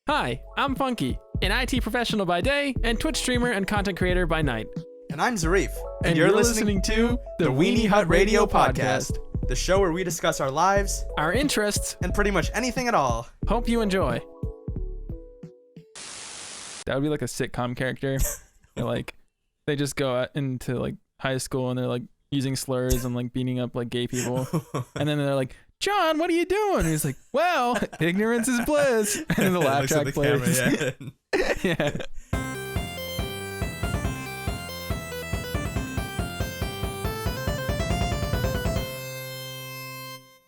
Hi, I'm Funky, an IT professional by day and Twitch streamer and content creator by night. And I'm Zarif, and you're listening to the Weenie Hut Radio podcast, the show where we discuss our lives, our interests, and pretty much anything at all. Hope you enjoy. That would be like a sitcom character. They're like, they just go out into like high school and they're like using slurs and like beating up like gay people, and then they're like, John, what are you doing? And he's like, well, ignorance is bliss. And then the laugh track plays. Yeah.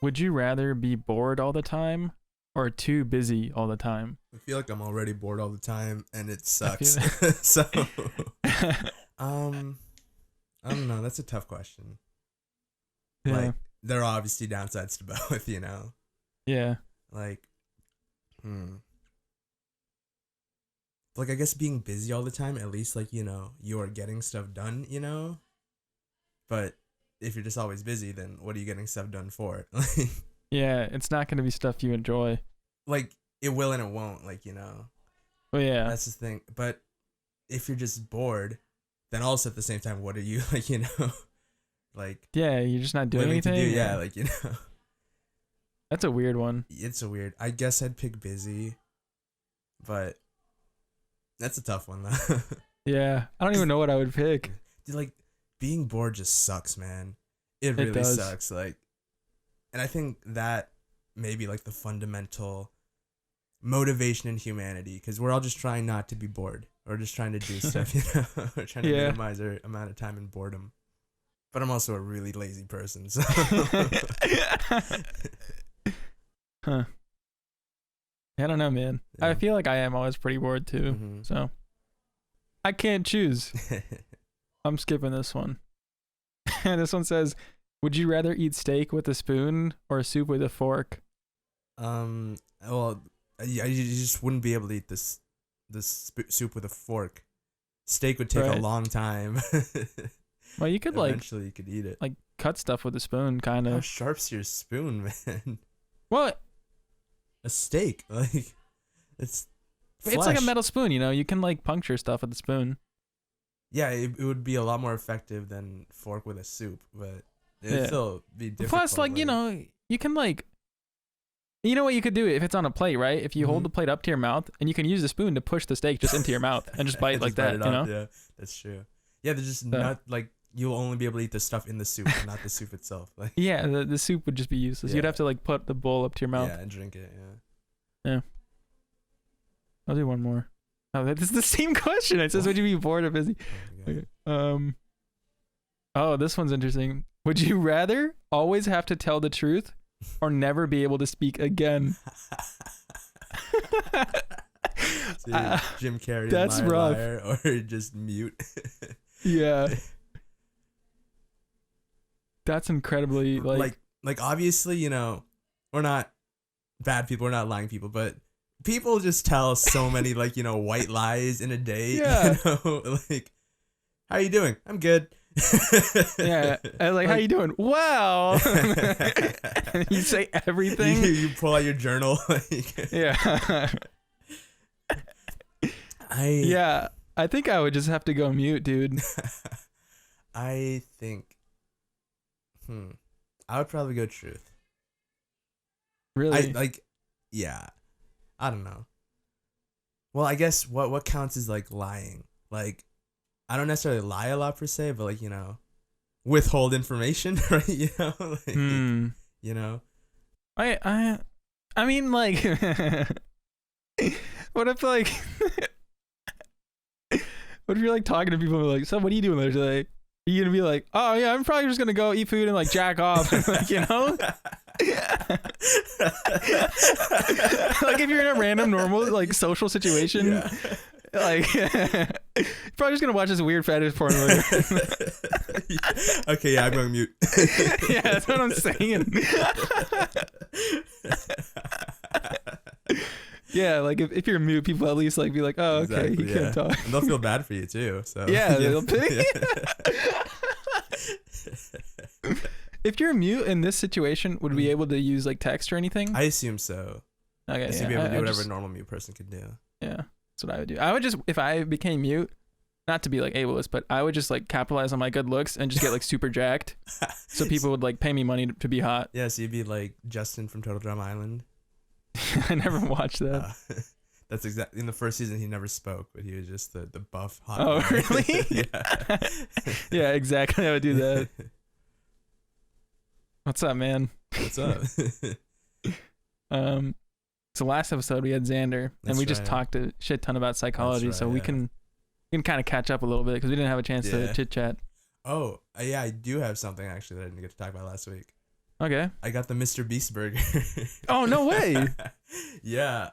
Would you rather be bored all the time or too busy all the time? I feel like I'm already bored all the time and it sucks. So, I don't know. That's a tough question. Yeah. Like, there are obviously downsides to both, you know? Yeah. Like, Like, I guess being busy all the time, at least, like, you know, you're getting stuff done, you know? But if you're just always busy, then what are you getting stuff done for? Yeah, it's not going to be stuff you enjoy. Like, it will and it won't, like, you know? Well, yeah. That's the thing. But if you're just bored, then also at the same time, what are you, like, you know? Like, yeah, you're just not doing anything. Yeah, like, you know. That's a weird one. It's a weird. I guess I'd pick busy, but that's a tough one though. Yeah, I don't even know what I would pick. Dude, like, being bored just sucks, man. It really sucks. Like, and I think that may be like the fundamental motivation in humanity, because we're all just trying not to be bored. We're just trying to do stuff, you know. We're trying to minimize our amount of time in boredom. But I'm also a really lazy person, so. Huh. I don't know, man. Yeah. I feel like I am always pretty bored too. Mm-hmm. So I can't choose. I'm skipping this one. This one says, would you rather eat steak with a spoon or soup with a fork? Well, you just wouldn't be able to eat this soup with a fork. Steak would take a long time. Well, you could eventually you could eat it. Like cut stuff with a spoon, kind of. How sharp's your spoon, man? What? A steak, like, it's flesh. It's like a metal spoon, you know. You can like puncture stuff with the spoon. Yeah, it would be a lot more effective than fork with a soup, but it'd still be difficult. Plus, like, you know, you can like, you know what you could do if it's on a plate, right? If you hold the plate up to your mouth, and you can use the spoon to push the steak just into your mouth and just bite like that, you know? Yeah, that's true. Yeah, they're just not like, you'll only be able to eat the stuff in the soup, not the soup itself. Like, yeah, the soup would just be useless. Yeah. You'd have to like put the bowl up to your mouth. Yeah, and drink it. Yeah. I'll do one more. Oh, this is the same question. It says, would you be bored or busy? Okay. Oh, this one's interesting. Would you rather always have to tell the truth or never be able to speak again? Dude, Jim Carrey, that's liar, rough. Liar, or just mute. Yeah. That's incredibly like obviously, you know, we're not bad people, we're not lying people, but people just tell so many, like, you know, white lies in a day. Yeah. You know, like, how you doing? I'm good. Yeah. And like, how you doing? Well. You say everything. You pull out your journal. Like, yeah. I think I would just have to go mute, dude. I think I would probably go truth. Really? Yeah. I don't know. Well, I guess what counts is like lying. Like, I don't necessarily lie a lot per se, but like, you know, withhold information, right? You know, like, you know. I mean, like, what if like, what if you're like talking to people and like, so what are you doing later today? Are you gonna be like, oh yeah, I'm probably just gonna go eat food and like jack off, like, you know? Like if you're in a random normal like social situation, like you're probably just gonna watch this weird fetish porn later. Okay, yeah, I'm going mute. Yeah, that's what I'm saying. Yeah, like if you're mute, people at least like be like, oh, okay, exactly, he can't talk. And they'll feel bad for you too. So yeah, they'll pity. If you're mute in this situation, would we be able to use like text or anything? I assume so. Okay, So yeah. you'd be able to do whatever just, a normal mute person could do. Yeah, that's what I would do. I would just, if I became mute, not to be like ableist, but I would just like capitalize on my good looks and just get like super jacked, so people would like pay me money to be hot. Yeah, so you'd be like Justin from Total Drama Island. I never watched that. That's exactly in the first season. He never spoke, but he was just the buff hot. Oh, guy. really? Yeah. Yeah, exactly. I would do that. What's up, man? What's up? So last episode we had Xander, and we just talked a shit ton about psychology, so we can kind of catch up a little bit because we didn't have a chance to chit chat. Oh, yeah, I do have something actually that I didn't get to talk about last week. Okay. I got the Mr. Beast burger. Oh, no way. Yeah.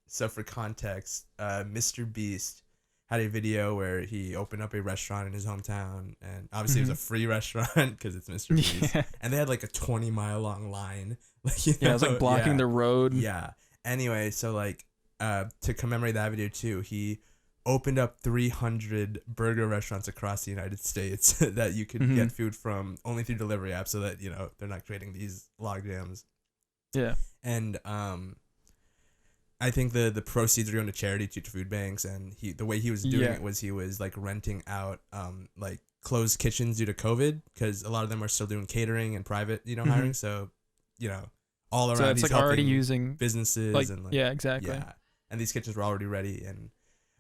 So for context, Mr. Beast had a video where he opened up a restaurant in his hometown, and obviously it was a free restaurant because it's Mr. Beast. Yeah. And they had like a 20-mile long line. Like, it was like blocking the road. Yeah. Anyway, so like to commemorate that video too, he opened up 300 burger restaurants across the United States that you could get food from only through delivery apps, so that they're not creating these log jams. Yeah. And I think the proceeds are going to charity to food banks, and the way he was doing it was he was like renting out like closed kitchens due to COVID, because a lot of them are still doing catering and private hiring. So all around, so it's he's like already using businesses, like, and like, exactly. Yeah, and these kitchens were already ready.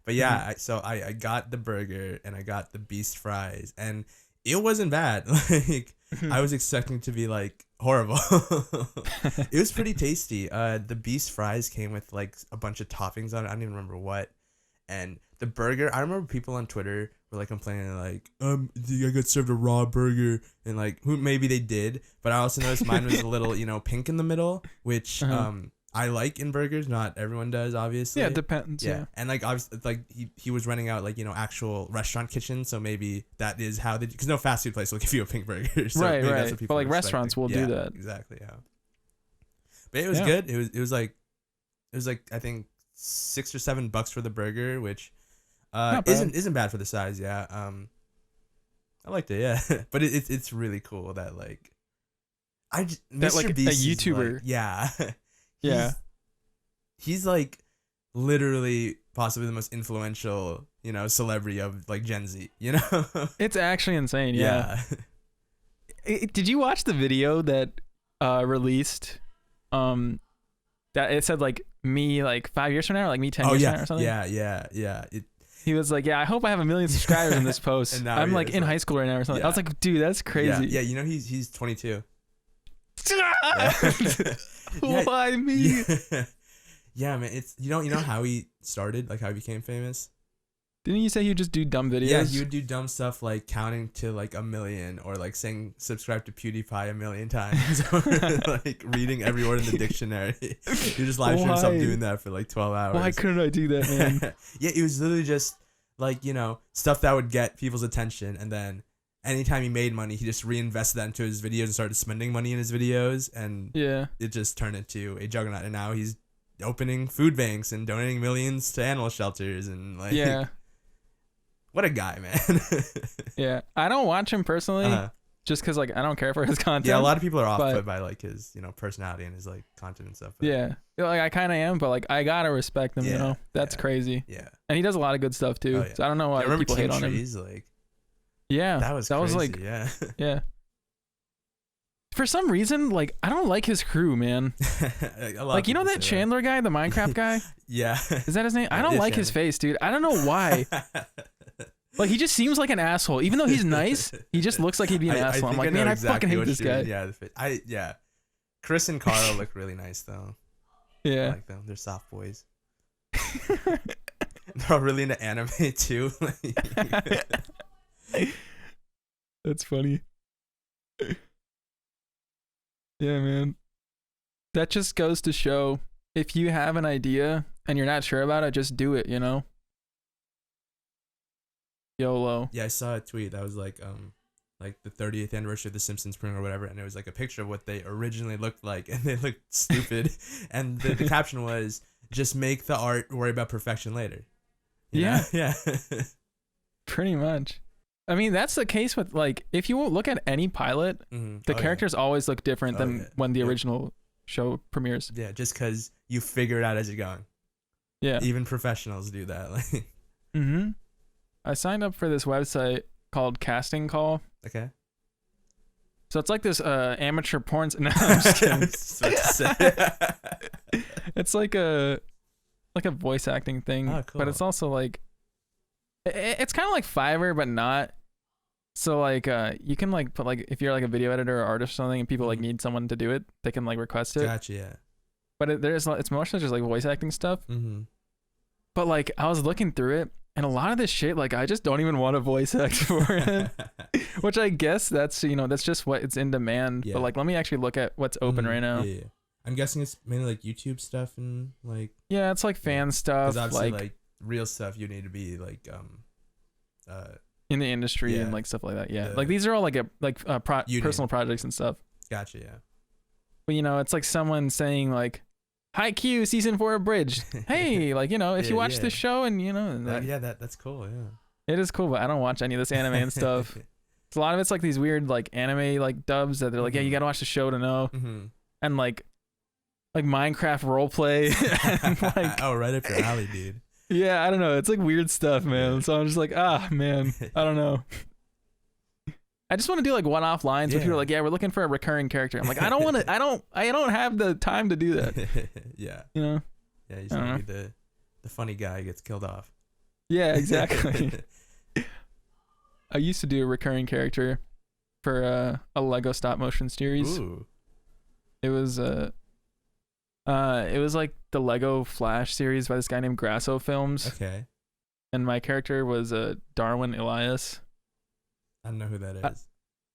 But yeah, I got the burger and I got the Beast fries, and it wasn't bad. Like I was expecting to be like horrible. It was pretty tasty. The Beast fries came with like a bunch of toppings on it. I don't even remember what. And the burger, I remember people on Twitter were like complaining like, I got served a raw burger, and like maybe they did, but I also noticed mine was a little pink in the middle, which I like in burgers. Not everyone does, obviously. Yeah, it depends. Yeah. And like obviously, like he was renting out like actual restaurant kitchens, so maybe that is how they, because no fast food place will give you a pink burger. So right. That's what people but like restaurants will do that. Exactly. Yeah. But it was good. It was like I think $6 or $7 for the burger, which isn't bad for the size. Yeah. I liked it. Yeah. But it's really cool that like Mr. like Beast a YouTuber. like, yeah. Yeah. He's like literally possibly the most influential, celebrity of like Gen Z, It's actually insane. Yeah. Did you watch the video that released that it said like me like 5 years from now, or like me 10 years from now or something? Yeah. He was like, I hope I have 1 million subscribers in this post. And I'm like in high school right now or something. I was like, dude, that's crazy. Yeah, he's 22. Why me? Yeah, man. It's you know how he started, like how he became famous. Didn't you say he would just do dumb videos? Yeah, he would do dumb stuff like counting to like 1 million, or like saying subscribe to PewDiePie 1 million times, or like reading every word in the dictionary. He just live streamed himself doing that for like 12 hours. Why couldn't I do that, man? Yeah, it was literally just like stuff that would get people's attention, and then anytime he made money, he just reinvested that into his videos and started spending money in his videos, and it just turned into a juggernaut. And now he's opening food banks and donating millions to animal shelters, and like, what a guy, man. Yeah, I don't watch him personally, just because like I don't care for his content. Yeah, a lot of people are off put by like his personality and his like content and stuff. But, like I kind of am, but like I gotta respect him. That's crazy. Yeah, and he does a lot of good stuff too. So I don't know why people hate on him. Like, that was like yeah. For some reason, like I don't like his crew, man. Like that Chandler guy, the Minecraft guy. Yeah, is that his name? I don't like his face, dude. I don't know why. Like he just seems like an asshole, even though he's nice. He just looks like he'd be an asshole. I'm like, man, I fucking hate this guy. Yeah, Chris and Carl look really nice though. Yeah, I like them. They're soft boys. They're all really into anime too. That's funny. Yeah, man. That just goes to show, if you have an idea and you're not sure about it, just do it, YOLO. Yeah, I saw a tweet that was like the 30th anniversary of the Simpsons premiere or whatever, and it was like a picture of what they originally looked like, and they looked stupid. And the caption was, just make the art, worry about perfection later. Yeah. Yeah. Pretty much. I mean, that's the case with like, if you look at any pilot, the characters always look different than when the original show premieres. Yeah, just because you figure it out as you're going. Yeah. Even professionals do that. Like. Mm-hmm. I signed up for this website called Casting Call. Okay. So it's like this amateur porn. No, I'm just kidding. It's like a voice acting thing, cool. but it's also like it's kind of like Fiverr, but not. So like you can like put like if you're like a video editor or artist or something, and people like need someone to do it, they can like request it. Gotcha. Yeah. But it's mostly just like voice acting stuff. Mm-hmm. But like I was looking through it, and a lot of this shit, like I just don't even want to voice act for it. Which I guess that's that's just what it's in demand. Yeah. But like let me actually look at what's open right now. Yeah. I'm guessing it's mainly like YouTube stuff and like. Yeah, it's like fan stuff. Because obviously like real stuff, you need to be like in the industry and like stuff like that. Yeah, like these are all like personal projects and stuff. Gotcha. Yeah. But it's like someone saying like, "Hi Q, season 4 abridged." Hey, like if you watch this show and that's cool. Yeah. It is cool, but I don't watch any of this anime and stuff. So a lot of it's like these weird like anime like dubs that they're like, yeah, you gotta watch the show to know, and like Minecraft roleplay. And like, oh, right up your alley, dude. Yeah, I don't know. It's like weird stuff, man. So I'm just like, man, I don't know. I just want to do like one-off lines where people are like, yeah, we're looking for a recurring character. I'm like, I don't want to. I don't have the time to do that. Yeah. Yeah, you just want to be the funny guy who gets killed off. Yeah, exactly. I used to do a recurring character for a Lego stop motion series. Ooh. It was like the Lego Flash series by this guy named Grasso Films. Okay. And my character was Darwin Elias. I don't know who that is.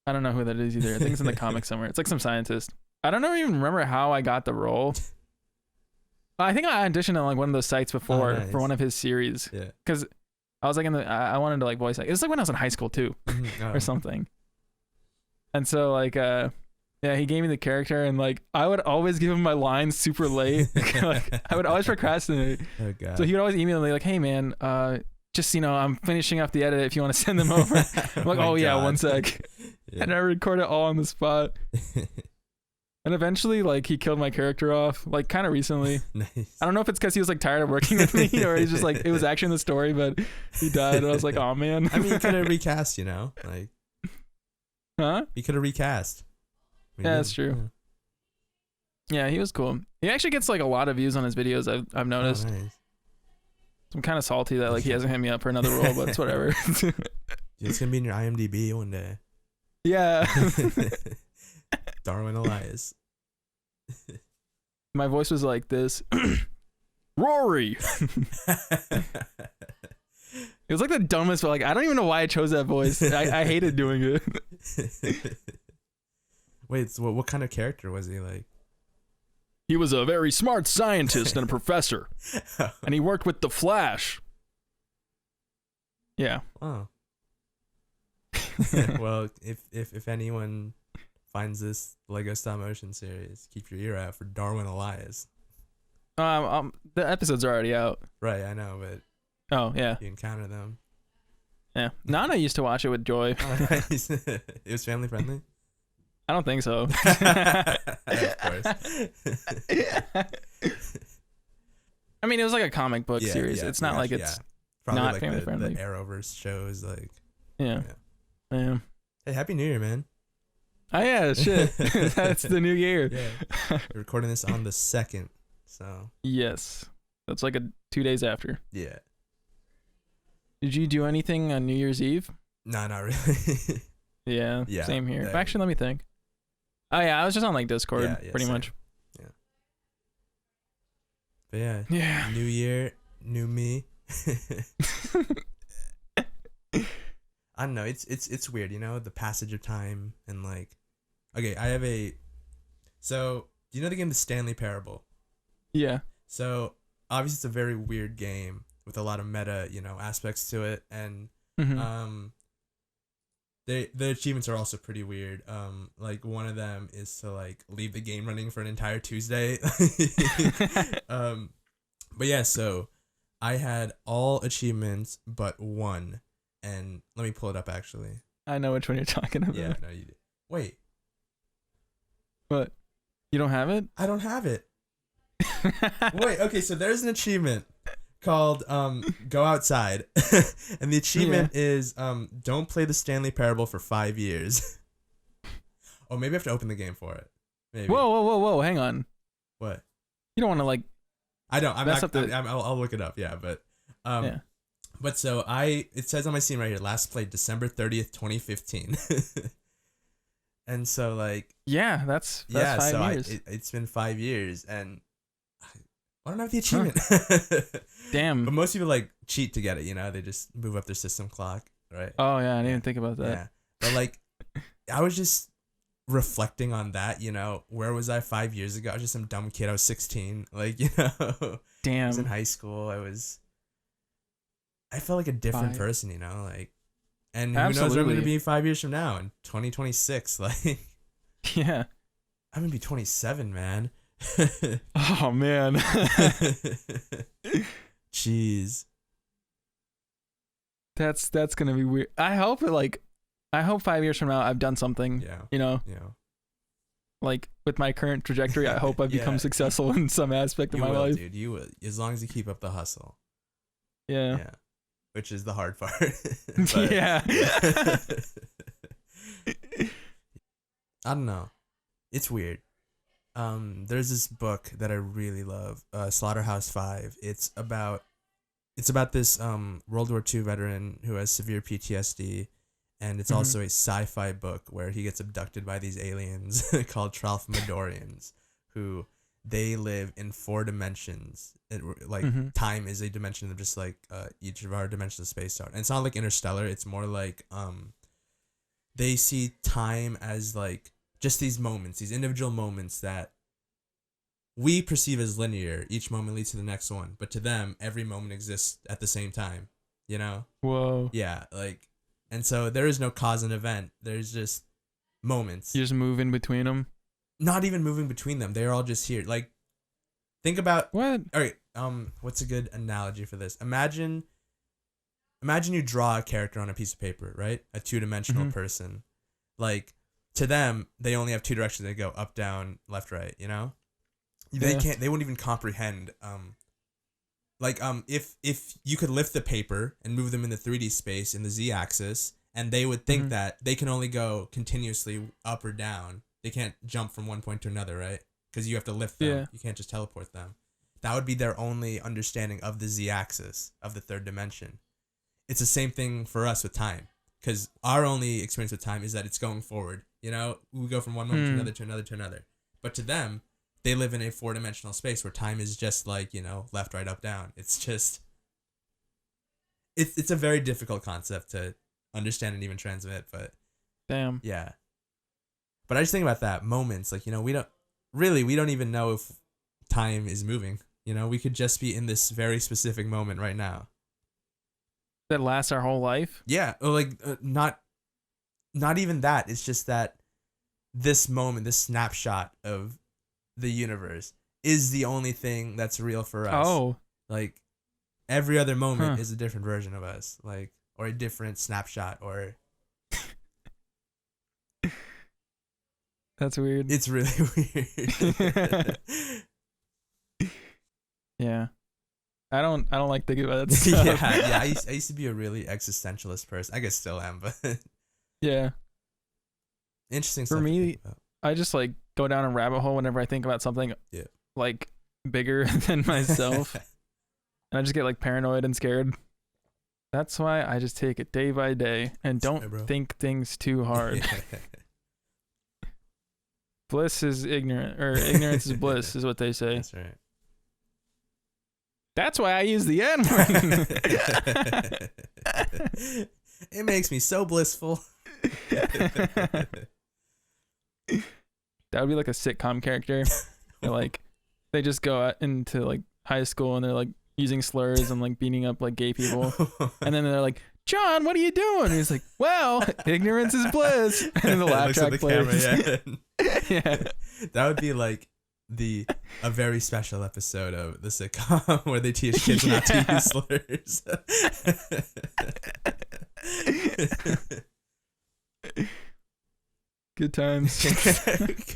I don't know who that is either. I think it's in the comic somewhere. It's like some scientist. I don't even remember how I got the role. I think I auditioned on like one of those sites before for one of his series. Yeah. Because I was like I wanted to like voice act. It was like when I was in high school too, or something. And so like he gave me the character, and like I would always give him my lines super late. Like, I would always procrastinate. Oh god. So he would always email me like, "Hey man, just I'm finishing up the edit. If you want to send them over." I'm like, "Oh yeah, one sec." Yeah. And I record it all on the spot. And eventually, like, he killed my character off, like, kind of recently. Nice. I don't know if it's because he was, like, tired of working with me, or he's just, like, it was actually in the story, but he died. And I was like, oh, man. I mean, you could have recast, like. Huh? You could have recast. Yeah, that's true. Yeah, he was cool. He actually gets, like, a lot of views on his videos, I've noticed. Oh, nice. So I'm kind of salty that, like, he hasn't hit me up for another role, but it's whatever. It's going to be in your IMDb one day. Yeah. Darwin Elias. My voice was like this. Rory. It was like the dumbest, but like I don't even know why I chose that voice. I hated doing it. Wait, so what kind of character was he like? He was a very smart scientist and a professor. And he worked with the Flash. Yeah. Oh. Well, if anyone finds this Lego stop motion series, keep your ear out for Darwin Elias. The episodes are already out. Right, I know, but oh yeah, you encounter them. Yeah, Nana used to watch it with Joy. Oh, nice. It was family friendly. I don't think so. Of course. I mean, it was like a comic book series. It's not like it's probably not like family friendly. The Arrowverse shows, like. Yeah. Hey, Happy New Year, man. Oh yeah, shit. That's the new year. Yeah. We're recording this on the 2nd, so. Yes. That's like 2 days after. Yeah. Did you do anything on New Year's Eve? No, not really. Yeah, same here. Actually, let me think. Oh yeah, I was just on like Discord, pretty much. Yeah. But yeah. New year, new me. I don't know. It's weird, the passage of time and like. Okay, I have so do you know the game The Stanley Parable? Yeah. So obviously it's a very weird game with a lot of meta, aspects to it, and the achievements are also pretty weird. Like one of them is to like leave the game running for an entire Tuesday. But yeah, so I had all achievements but one, and let me pull it up actually. I know which one you're talking about. Yeah, no, you did. Wait. What? You don't have it? I don't have it. Wait, okay, so there's an achievement called Go Outside. And the achievement is don't play the Stanley Parable for 5 years. Oh, maybe I have to open the game for it. Maybe. Whoa, hang on. What? You don't want to like I don't. I'll look it up. Yeah, but yeah. But so it says on my Steam right here, last played December 30th, 2015. And so like yeah, that's 5 years. It's been 5 years, and I don't have the achievement. Damn. But most people like cheat to get it. You know, they just move up their system clock, right? Oh yeah, I didn't even think about that. Yeah, but like I was just reflecting on that. You know, where was I 5 years ago? I was just some dumb kid. I was 16. Like, you know, damn. I was in high school. I felt like a different person, you know, like, and who knows where I'm going to be 5 years from now in 2026, like, yeah, I'm going to be 27, man. Oh, man. Jeez. That's going to be weird. I hope 5 years from now I've done something, you know, like with my current trajectory, I hope I've become successful in some aspect of my life. Dude, you will, as long as you keep up the hustle. Yeah. Which is the hard part. Yeah. I don't know. It's weird. There's this book that I really love, Slaughterhouse-Five. It's about this World War II veteran who has severe PTSD, and it's also a sci-fi book where he gets abducted by these aliens called Tralfamadorians, who they live in 4 dimensions. Time is a dimension of just like each of our dimensions of space are. And it's not like Interstellar. It's more like they see time as like just these moments, these individual moments that we perceive as linear. Each moment leads to the next one, but to them, every moment exists at the same time. You know? Whoa. Yeah, like, and so there is no cause and event. There's just moments. You just move in between them. Not even moving between them. They're all just here. Like, think about what? All right. What's a good analogy for this? Imagine you draw a character on a piece of paper, right? A 2-dimensional person. Like, to them, they only have 2 directions. They go up, down, left, right. You know, they can't. They wouldn't even comprehend. If you could lift the paper and move them in the 3D space in the z-axis, and they would think that they can only go continuously up or down. They can't jump from one point to another, right? Because you have to lift them. Yeah. You can't just teleport them. That would be their only understanding of the z-axis of the 3rd dimension. It's the same thing for us with time. Because our only experience with time is that it's going forward. You know, we go from one moment to another, to another, to another. But to them, they live in a 4-dimensional space where time is just like, you know, left, right, up, down. It's just... It's a very difficult concept to understand and even transmit, but... Damn. Yeah. But I just think about that. Moments, like, you know, we don't even know if time is moving. You know, we could just be in this very specific moment right now. That lasts our whole life? Yeah. Or like, not even that. It's just that this moment, this snapshot of the universe is the only thing that's real for us. Oh. Like, every other moment is a different version of us. Like, or a different snapshot, or... That's weird. It's really weird. Yeah. I don't like thinking about that stuff. Yeah. I used to be a really existentialist person. I guess still am, but yeah. Interesting for stuff. For me, I just like go down a rabbit hole whenever I think about something like bigger than myself. And I just get like paranoid and scared. That's why I just take it day by day and don't think things too hard. Bliss is ignorant, or ignorance is bliss, is what they say. That's right. That's why I use the N-word. It makes me so blissful. That would be like a sitcom character. Like, they just go out into like high school and they're like using slurs and like beating up like gay people, and then they're like, "John, what are you doing?" And he's like, "Well, ignorance is bliss." And then the laugh track plays. Yeah. That would be like a very special episode of the sitcom where they teach kids not to use slurs. Good times.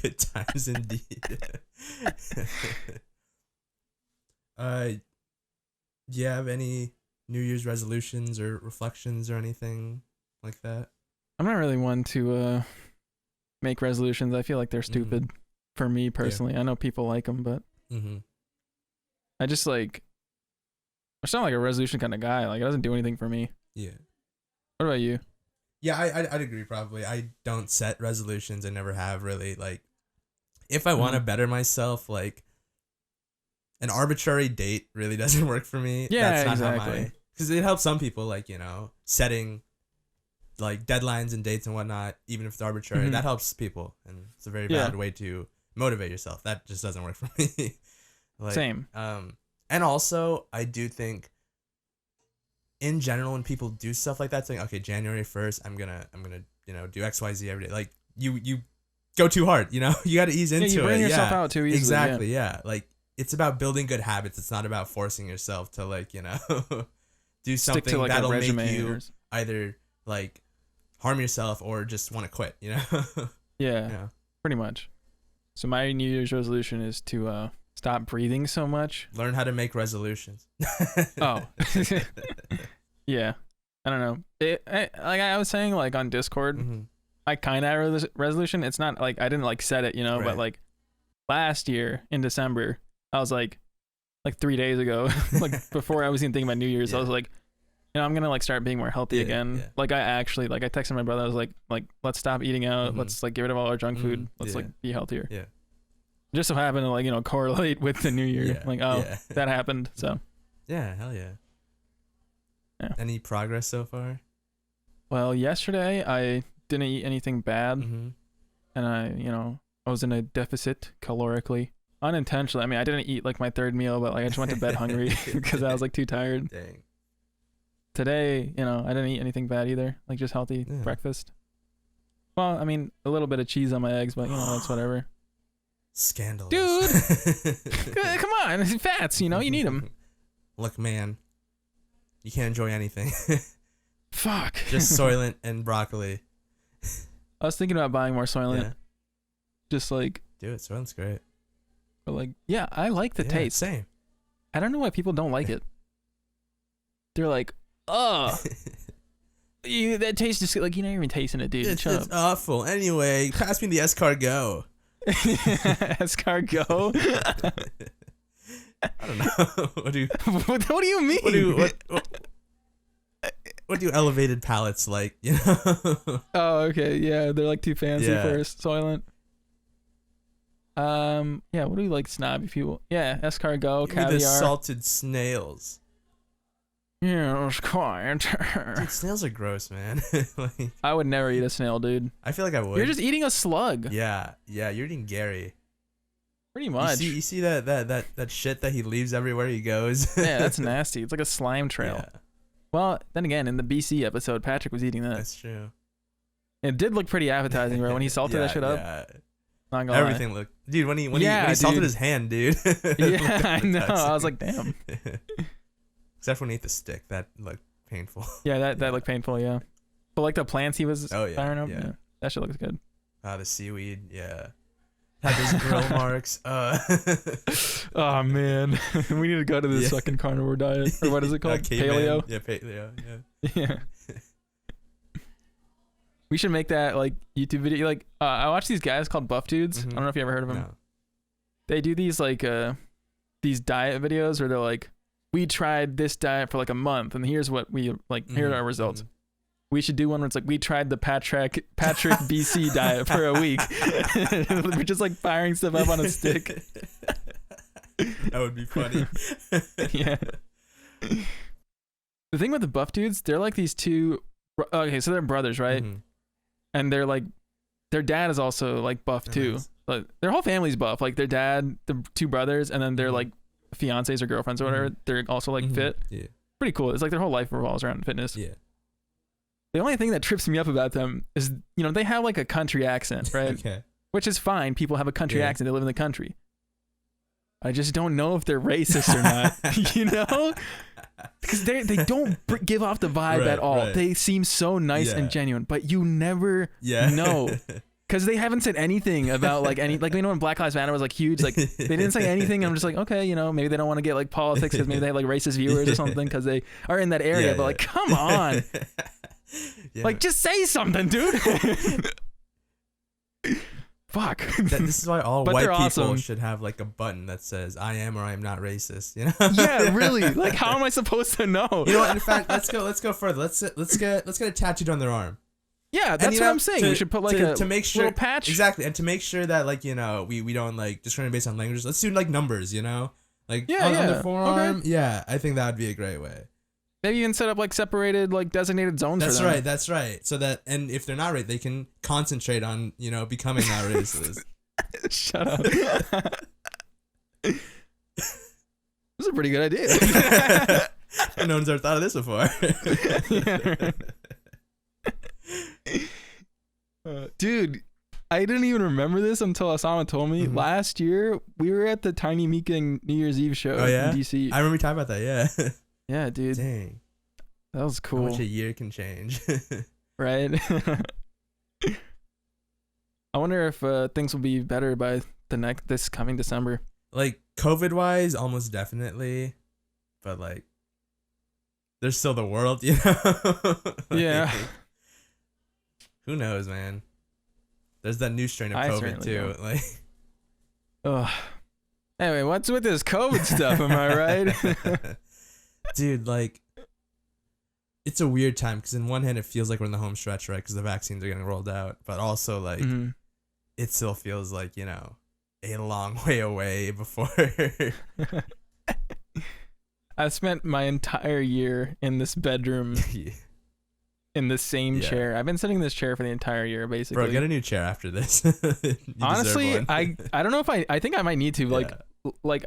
Good times indeed. Do you have any New Year's resolutions or reflections or anything like that? I'm not really one to make resolutions. I feel like they're stupid for me personally. I know people like them, but I just like, I'm not like a resolution kind of guy. Like, it doesn't do anything for me. Yeah. What about you? Yeah, I'd agree probably. I don't set resolutions. I never have really. Like, if I want to better myself, like, an arbitrary date really doesn't work for me. Yeah, that's not exactly. Because it helps some people, like, you know, setting like deadlines and dates and whatnot, even if it's arbitrary. That helps people, and it's a very valid way to motivate yourself. That just doesn't work for me. Like, same. And also I do think, in general, when people do stuff like that, saying, okay, January 1st, I'm gonna you know, do XYZ every day. Like, you go too hard. You know, you got to ease into it. You bring yourself out too easily. Exactly. Yeah. Like, it's about building good habits. It's not about forcing yourself to, like, you know, do something to, like, that'll make you either like harm yourself or just want to quit, you know? Yeah, pretty much. So my New Year's resolution is to stop breathing so much. Learn how to make resolutions. Oh. Yeah. I don't know. Like I was saying, like, on Discord, I kind of have a resolution. It's not like I didn't like set it, you know, but like last year in December, I was like 3 days ago, like before I was even thinking about New Year's, I was like, you know, I'm gonna like start being more healthy again. Yeah. Like, I actually, like, I texted my brother. I was like let's stop eating out. Let's like get rid of all our junk food. Let's like be healthier. Yeah. Just so happened to, like, you know, correlate with the New Year. Like, that happened. So. Yeah. Hell yeah. Yeah. Any progress so far? Well, yesterday I didn't eat anything bad, and I was in a deficit calorically, unintentionally. I mean, I didn't eat like my third meal, but like I just went to bed hungry because I was like too tired. Dang. Today, you know, I didn't eat anything bad either. Like, just healthy breakfast. Well, I mean, a little bit of cheese on my eggs, but, you know, that's whatever. Scandalous. Dude, come on, fats, you know, you need them. Look, man, you can't enjoy anything. Fuck. Just Soylent and broccoli. I was thinking about buying more Soylent. Yeah. Just like, do it. Soylent's great. But like, yeah, I like the taste. Same. I don't know why people don't like it. They're like, oh, that tastes just like, you're not even tasting it, dude. It's awful. Anyway, pass me the escargot. Escargot? I don't know. What do you mean? What do elevated palates like, you know? Oh, okay. Yeah, they're like too fancy for Soylent. Yeah, what do you like, snobby people? Yeah, escargot, caviar. Give me the salted snails. Yeah, it was quiet. Dude, snails are gross, man. Like, I would never eat a snail, dude. I feel like I would. You're just eating a slug. Yeah, you're eating Gary. Pretty much. You see that shit that he leaves everywhere he goes? Yeah, that's nasty. It's like a slime trail. Yeah. Well, then again, in the BC episode, Patrick was eating that. That's true. It did look pretty appetizing, bro. When he salted that shit up. Yeah. Not gonna Everything lie. looked, dude. When he salted his hand, dude. Yeah, I know. I was like, damn. Except when he ate the stick, that looked painful. Yeah, that looked painful. Yeah, but like the plants he was firing up, that shit looks good. The seaweed, had those grill marks. Oh man, we need to go to this fucking carnivore diet, or what is it called? Paleo. Yeah, paleo. Yeah. We should make that like YouTube video. Like, I watch these guys called Buff Dudes. I don't know if you ever heard of them. No. They do these like these diet videos where they're like, we tried this diet for like a month, and here's what we like. Here are our results. We should do one where it's like, we tried the Patrick BC diet for a week. We're just like firing stuff up on a stick. That would be funny. Yeah. The thing with the Buff Dudes, they're like these two. Okay, so they're brothers, right? And they're like, their dad is also like buff too. Like, their whole family's buff. Like their dad, the two brothers, and then their like fiancés or girlfriends or whatever. They're also like fit. Yeah. Pretty cool. It's like their whole life revolves around fitness. Yeah. The only thing that trips me up about them is, you know, they have like a country accent, right? Okay. Which is fine. People have a country accent. They live in the country. I just don't know if they're racist or not, you know? Because they don't give off the vibe at all. Right. They seem so nice and genuine, but you never know. because they haven't said anything about like any, like, you know, when Black Lives Matter was like huge, like they didn't say anything. I'm just like, okay, you know, maybe they don't want to get like politics because maybe they have like racist viewers or something because they are in that area. But like, come on, like just say something, dude. Fuck. This is why all white people should have like a button that says "I am" or "I am not racist." You know? Yeah, really. Like, how am I supposed to know? You know what? In fact, let's go further. Let's get it tattooed on their arm. Yeah, that's what I'm saying. We should put like a make sure, little patch. Exactly, and to make sure that like, you know, we don't like discriminate based on languages. Let's do like numbers. You know, like on the forearm. Okay. Yeah, I think that would be a great way. Maybe even set up like separated, like designated zones. That's for them. Right. That's right. So that, and if they're not right, they can concentrate on, you know, becoming not racist. Shut up. This is a pretty good idea. No one's ever thought of this before. Dude, I didn't even remember this until Osama told me. Mm-hmm. Last year, we were at the Tiny Meeking New Year's Eve show in DC. I remember you talking about that, yeah. Yeah, dude. Dang. That was cool. How much a year can change. Right? I wonder if things will be better by this coming December. Like, COVID-wise, almost definitely. But, like, there's still the world, you know? Like, yeah. Who knows, man? There's that new strain of COVID, too. Like, ugh. Anyway, what's with this COVID stuff, am I right? Dude, like, it's a weird time because in one hand it feels like we're in the home stretch, right? Because the vaccines are getting rolled out, but also like it still feels like, you know, a long way away before. I spent my entire year in this bedroom in the same chair. I've been sitting in this chair for the entire year, basically. Bro, get a new chair after this. Honestly, I don't know if I think I might need to like.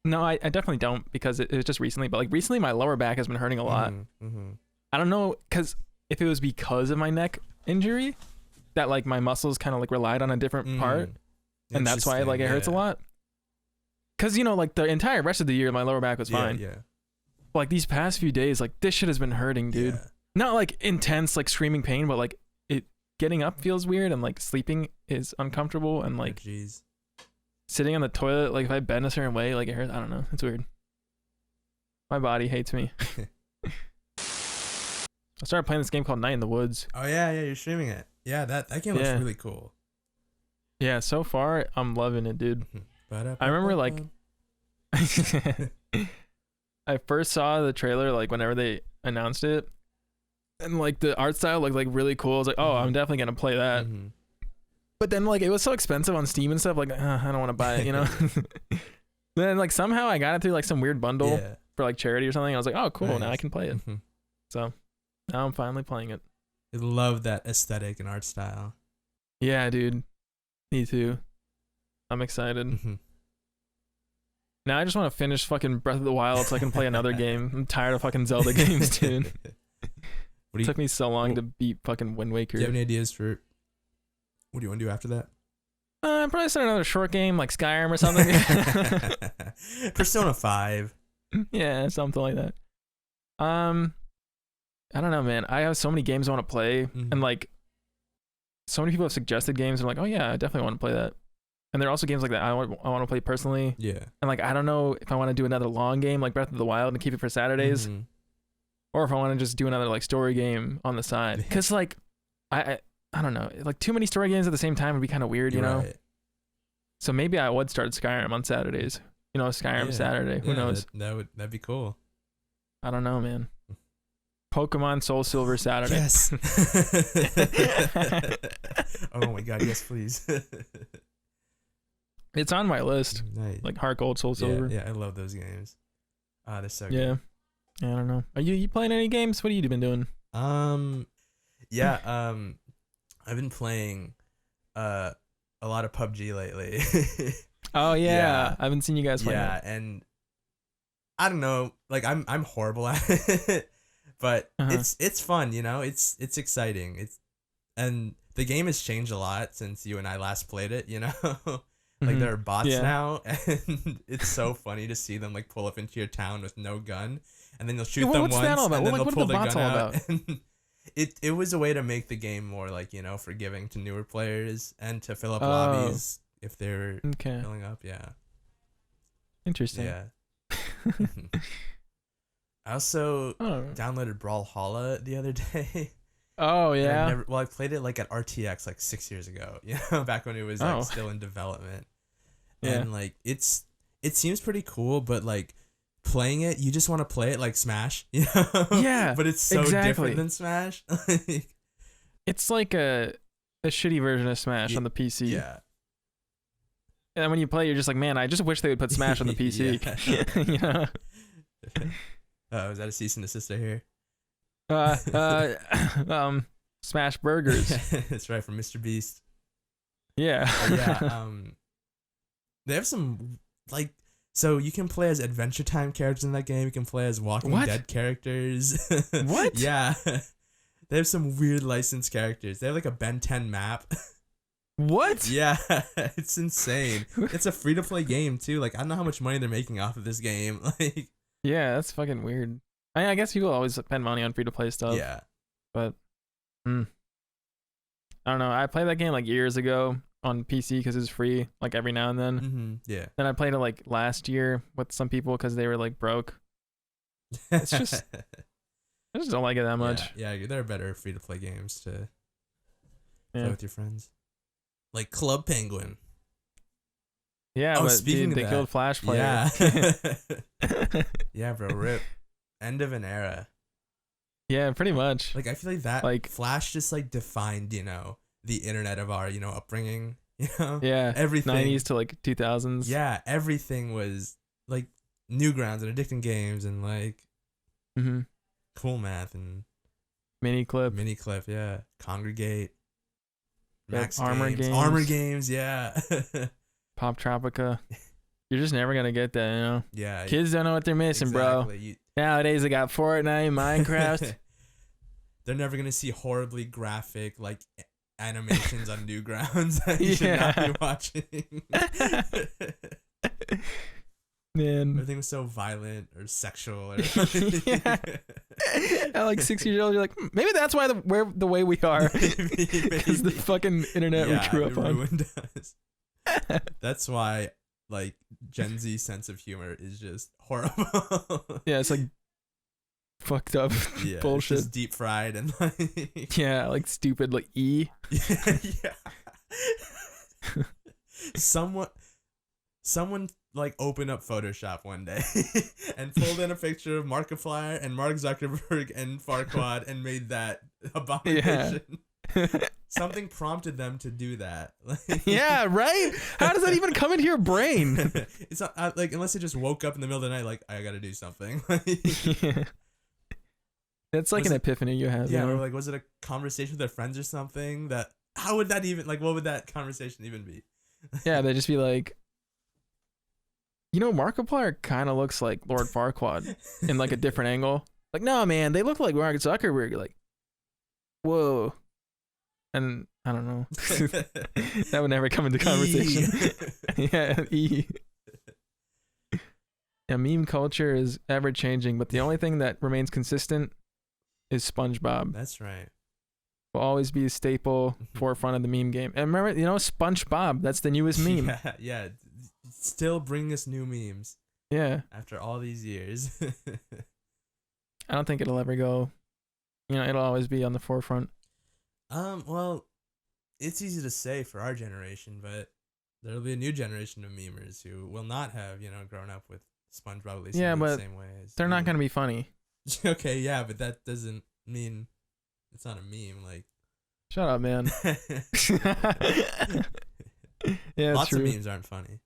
No, I definitely don't because it was just recently. But like recently, my lower back has been hurting a lot. Mm-hmm. I don't know because if it was because of my neck injury, that like my muscles kind of like relied on a different part, and that's why like it hurts a lot. Because, you know, like the entire rest of the year, my lower back was fine. Yeah. But, like these past few days, like this shit has been hurting, dude. Yeah. Not like intense, like screaming pain, but like it getting up feels weird and like sleeping is uncomfortable and like. Jeez. Sitting on the toilet, like if I bend a certain way, like it hurts. I don't know. It's weird. My body hates me. I started playing this game called Night in the Woods. Oh yeah, you're streaming it. Yeah, that game looks really cool. Yeah, so far I'm loving it, dude. I remember like I first saw the trailer like whenever they announced it, and like the art style looked like really cool. I was like, oh, I'm definitely gonna play that. But then, like, it was so expensive on Steam and stuff. Like, I don't want to buy it, you know? Then, like, somehow I got it through, like, some weird bundle for, like, charity or something. I was like, oh, cool. Nice. Now I can play it. So, now I'm finally playing it. I love that aesthetic and art style. Yeah, dude. Me too. I'm excited. Now I just want to finish fucking Breath of the Wild so I can play another game. I'm tired of fucking Zelda games, dude. It took me so long to beat fucking Wind Waker. Do you have any ideas for... What do you want to do after that? Probably start another short game like Skyrim or something. Persona 5. Yeah, something like that. I don't know, man. I have so many games I want to play, and like, so many people have suggested games. And I'm like, oh yeah, I definitely want to play that. And there are also games like that I want to play personally. Yeah. And like, I don't know if I want to do another long game like Breath of the Wild and keep it for Saturdays, or if I want to just do another like story game on the side. Because like, I don't know. Like too many story games at the same time would be kind of weird, you know? Right. So maybe I would start Skyrim on Saturdays. You know, Skyrim Saturday. Who knows? That'd be cool. I don't know, man. Pokemon Soul Silver Saturday. Yes. Oh my god, yes, please. It's on my list. Nice. Like Heart Gold, Soul Silver. Yeah, I love those games. They're so good. Yeah, I don't know. Are you playing any games? What have you been doing? I've been playing a lot of PUBG lately. Oh yeah. I haven't seen you guys play. Yeah, and I don't know, like I'm horrible at it, but it's fun, you know. It's exciting. And the game has changed a lot since you and I last played it, you know. Like there are bots now, and it's so funny to see them like pull up into your town with no gun, and then you'll shoot them once, and then they'll pull the gun out. it was a way to make the game more like, forgiving to newer players and to fill up lobbies if they're filling up. Yeah. Interesting. Yeah. I also downloaded Brawlhalla the other day. Oh yeah. I played it like at RTX like 6 years ago. Back when it was still in development. Yeah. And like it seems pretty cool, but like playing it, you just want to play it like Smash, Yeah. But it's so different than Smash. It's like a shitty version of Smash on the PC. Yeah. And when you play, you're just like, man, I just wish they would put Smash on the PC. Is that a cease and desist here? Smash Burgers. That's right, from Mr. Beast. Yeah. They have some like. So you can play as Adventure Time characters in that game. You can play as Walking Dead characters. What? Yeah. They have some weird licensed characters. They have like a Ben 10 map. What? Yeah, it's insane. It's a free-to-play game too. Like I don't know how much money they're making off of this game. Like, yeah, that's fucking weird. I guess people always spend money on free-to-play stuff. Yeah. But I don't know. I played that game like years ago on PC because it was free, like every now and then. Mm-hmm. Yeah. Then I played it like last year with some people because they were like broke. It's just, I just don't like it that much. Yeah, there are better free to play games to play with your friends, like Club Penguin. Yeah, but speaking dude, they killed Flash Player. Yeah. Yeah, bro. Rip. End of an era. Yeah, pretty much. Like I feel like that Flash just like defined, the internet of our, upbringing, Yeah. Everything 90s to like 2000s. Yeah, everything was like Newgrounds and Addicting Games and like Cool Math and Mini Clip, yeah. Congregate. Max Armor Games. Armor Games, yeah. Pop Tropica. You're just never gonna get that, Yeah. Kids don't know what they're missing, bro. Nowadays they got Fortnite, Minecraft. They're never gonna see horribly graphic like animations on Newgrounds that you should not be watching. Man, everything was so violent or sexual. Or At like 6 years old, you're like, maybe that's why we're the way we are. Because the fucking internet we grew up on ruined us. That's why like Gen Z sense of humor is just horrible. Yeah, it's like fucked up bullshit. It's just deep fried and like like stupid like E. Yeah. Someone like opened up Photoshop one day and pulled in a picture of Markiplier and Mark Zuckerberg and Farquaad and made that abomination. Something prompted them to do that. Yeah, right? How does that even come into your brain? It's not like unless it just woke up in the middle of the night like I gotta do something. Yeah. That's like an epiphany you have. Yeah, or like was it a conversation with their friends or something? How would that even like what would that conversation even be? Yeah, they'd just be like, Markiplier kind of looks like Lord Farquaad in like a different angle. Like, no, man, they look like Mark Zuckerberg. Like, whoa. And I don't know. That would never come into conversation. Yeah, E. Yeah, meme culture is ever changing, but the only thing that remains consistent is SpongeBob. That's right. Will always be a staple forefront of the meme game. And remember, SpongeBob, that's the newest meme. Yeah. Still bring us new memes. Yeah. After all these years. I don't think it'll ever go. It'll always be on the forefront. Well, it's easy to say for our generation, but there'll be a new generation of memers who will not have, grown up with SpongeBob at least in the same way. They're not gonna be funny. Okay, yeah, but that doesn't mean it's not a meme. Like, shut up, man. Yeah, lots true. of memes aren't funny.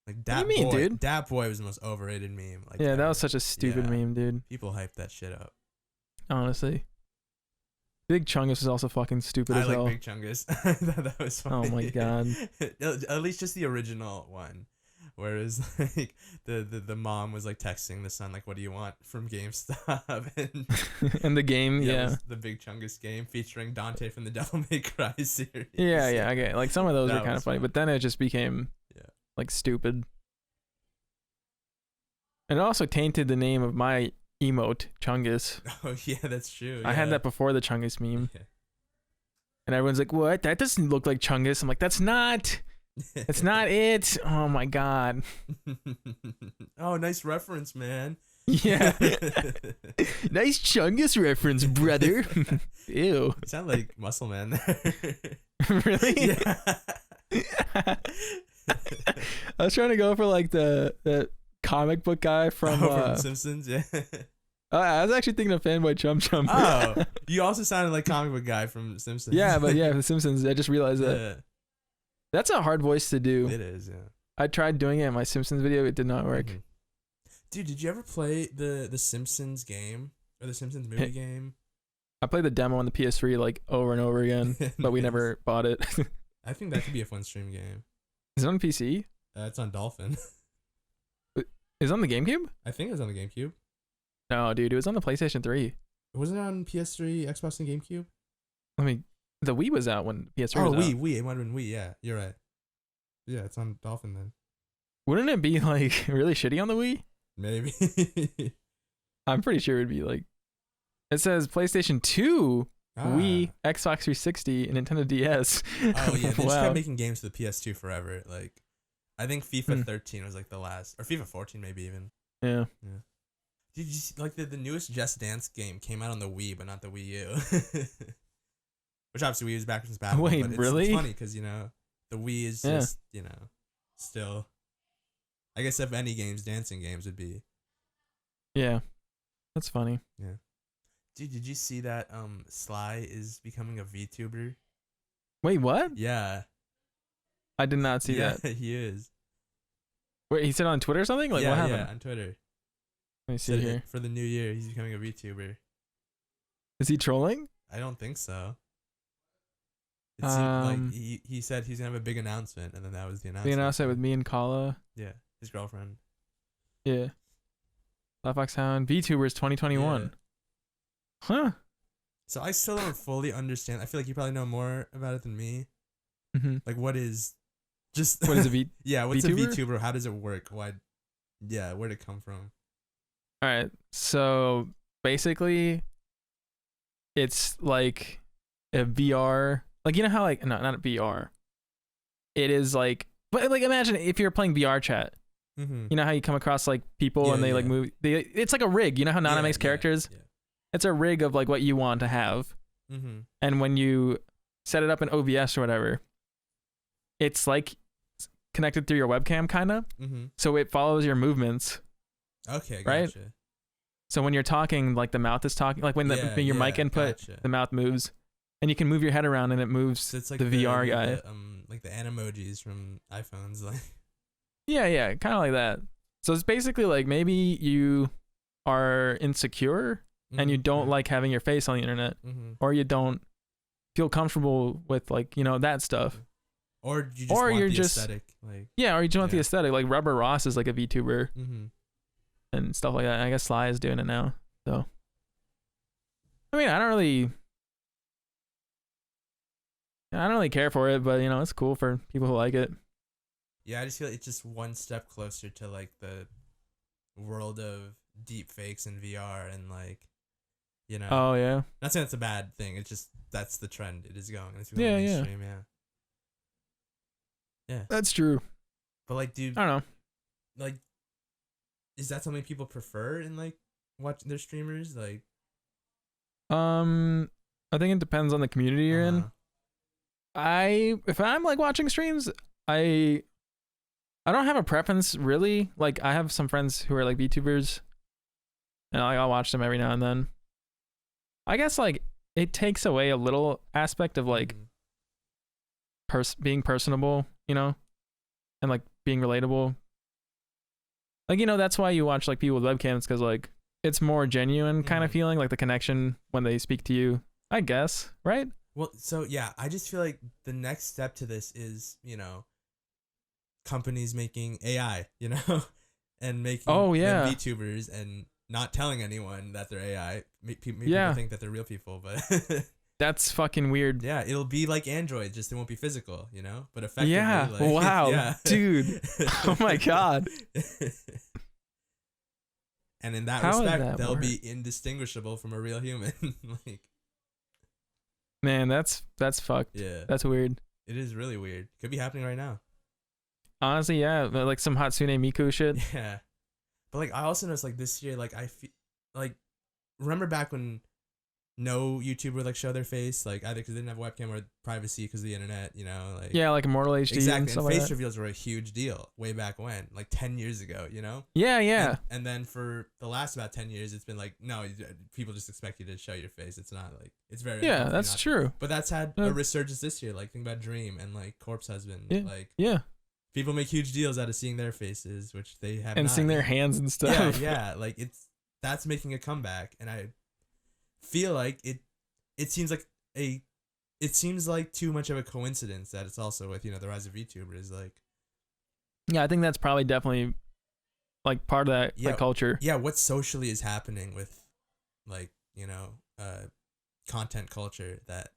Like What do you mean, dude? Dat Boy was the most overrated meme. Like, yeah, that was such a stupid meme, dude. People hyped that shit up. Honestly. Big Chungus is also fucking stupid as hell. I like Big Chungus. That was funny. Oh my god. At least just the original one. Whereas like the mom was like texting the son like, what do you want from GameStop? And the game, it was the Big Chungus game featuring Dante from the Devil May Cry series. Yeah, okay. Like some of those were kind of funny, but then it just became like stupid. And it also tainted the name of my emote, Chungus. Oh yeah, that's true. I yeah. had that before the Chungus meme. Yeah. And everyone's like, what? That doesn't look like Chungus. I'm like, that's not it. Oh my God. Oh, nice reference, man. Yeah. Nice Chungus reference, brother. Ew. You sound like Muscle Man there. Really? Yeah. I was trying to go for like the comic book guy from Simpsons, yeah. I was actually thinking of Fanboy Chum Chum. Oh, you also sounded like comic book guy from Simpsons. Yeah, but yeah, the Simpsons. I just realized that. Yeah. That's a hard voice to do. It is, yeah. I tried doing it in my Simpsons video. It did not work. Mm-hmm. Dude, did you ever play the Simpsons game or the Simpsons movie game? I played the demo on the PS3 like over and over again, but we never bought it. I think that could be a fun stream game. Is it on PC? It's on Dolphin. Is it on the GameCube? I think it was on the GameCube. No, dude, it was on the PlayStation 3. Wasn't it on PS3, Xbox, and GameCube? The Wii was out when PS3 Oh, was out. Wii. It might have been Wii. Yeah, you're right. Yeah, it's on Dolphin then. Wouldn't it be like really shitty on the Wii? Maybe. I'm pretty sure it would be like. It says PlayStation 2, Wii, Xbox 360, and Nintendo DS. Oh yeah, they just Wow. kept making games for the PS2 forever. Like, I think FIFA 13 was like the last, or FIFA 14 maybe even. Yeah. Did you see, like the newest Just Dance game came out on the Wii, but not the Wii U? Which obviously Wii was backwards compatible. Wait, but really? It's funny because the Wii is just still. I guess if any games, dancing games would be. Yeah, that's funny. Yeah. Dude, did you see that Sly is becoming a VTuber? Wait, what? Yeah. I did not see that. Yeah, he is. Wait, he said on Twitter or something? Like, what happened? Yeah, on Twitter. Let me see here. For the new year, he's becoming a VTuber. Is he trolling? I don't think so. It seemed like he said he's gonna have a big announcement, and then that was the announcement. We announced it with me and Kala. Yeah, his girlfriend. Yeah. Lovefox Hound VTubers 2021. Yeah. Huh. So I still don't fully understand. I feel like you probably know more about it than me. Mm-hmm. Like, what is a yeah? What's VTuber? a VTuber? How does it work? Why? Yeah, where'd it come from? All right. So basically, it's like a VR. Like, you know how like not a VR. It is like, but like imagine if you're playing VR chat. Mm-hmm. You know how you come across like people and they like move. It's like a rig. You know how Nana makes characters. Yeah. It's a rig of like what you want to have. Mm-hmm. And when you set it up in OBS or whatever, it's like connected through your webcam kind of. Mm-hmm. So it follows your movements. Okay, right? Gotcha. So when you're talking, like the mouth is talking, like when your mic input, the mouth moves, and you can move your head around and it moves. So it's like the VR guy. Like the animojis from iPhones, like. Yeah, kind of like that. So it's basically like maybe you are insecure and you don't like having your face on the internet, or you don't feel comfortable with like that stuff, or you just want the aesthetic, like or you just want the aesthetic. Like Rubber Ross is like a VTuber. And stuff like that. I guess Sly is doing it now. So, I mean, I don't really care for it, but it's cool for people who like it. Yeah, I just feel like it's just one step closer to like the world of deep fakes and VR and like, Oh yeah. Not saying it's a bad thing. It's just that's the trend it is going. It's going mainstream, yeah. That's true. But like, dude, I don't know. Like, is that something people prefer in like watching their streamers? Like, I think it depends on the community you're in. If I'm like watching streams, I don't have a preference really. Like I have some friends who are like VTubers, and I'll watch them every now and then. I guess like it takes away a little aspect of like being personable, and like being relatable. Like, that's why you watch like people with webcams, because like it's more genuine kind of feeling, like the connection when they speak to you, I guess, right? Well, so yeah, I just feel like the next step to this is, companies making AI, and making them VTubers and not telling anyone that they're AI. People think that they're real people, but that's fucking weird. Yeah, it'll be like Android, just it won't be physical, but effectively. Yeah, like, wow, dude. Oh my god. And in that How respect, that they'll work? be indistinguishable from a real human. Like, Man, that's fucked. yeah, That's weird. it is really weird. Could be happening right now. Honestly, yeah, but like some Hatsune Miku shit. Yeah, but like I also noticed like this year, like I feel like remember back when no YouTuber would like show their face, like either because they didn't have a webcam or privacy because of the internet, you know, like Yeah, like Immortal HD exactly. and And stuff face like that. reveals were a huge deal way back when, like 10 years ago, you know. Yeah, yeah. And then for the last about 10 years, it's been like no, people just expect you to show your face. It's not like it's very Yeah, uncomfortable that's not to. true. But that's had a resurgence this year. Like think about Dream and like Corpse Husband. Yeah. Like Yeah. people make huge deals out of seeing their faces, which they have And not. seeing their hands and stuff. Yeah, like that's making a comeback, and I feel like it seems like too much of a coincidence that it's also with, you know, the rise of YouTubers. Like, Yeah, I think that's probably definitely like part of that like, culture. yeah, what socially is happening with like, you know, content culture that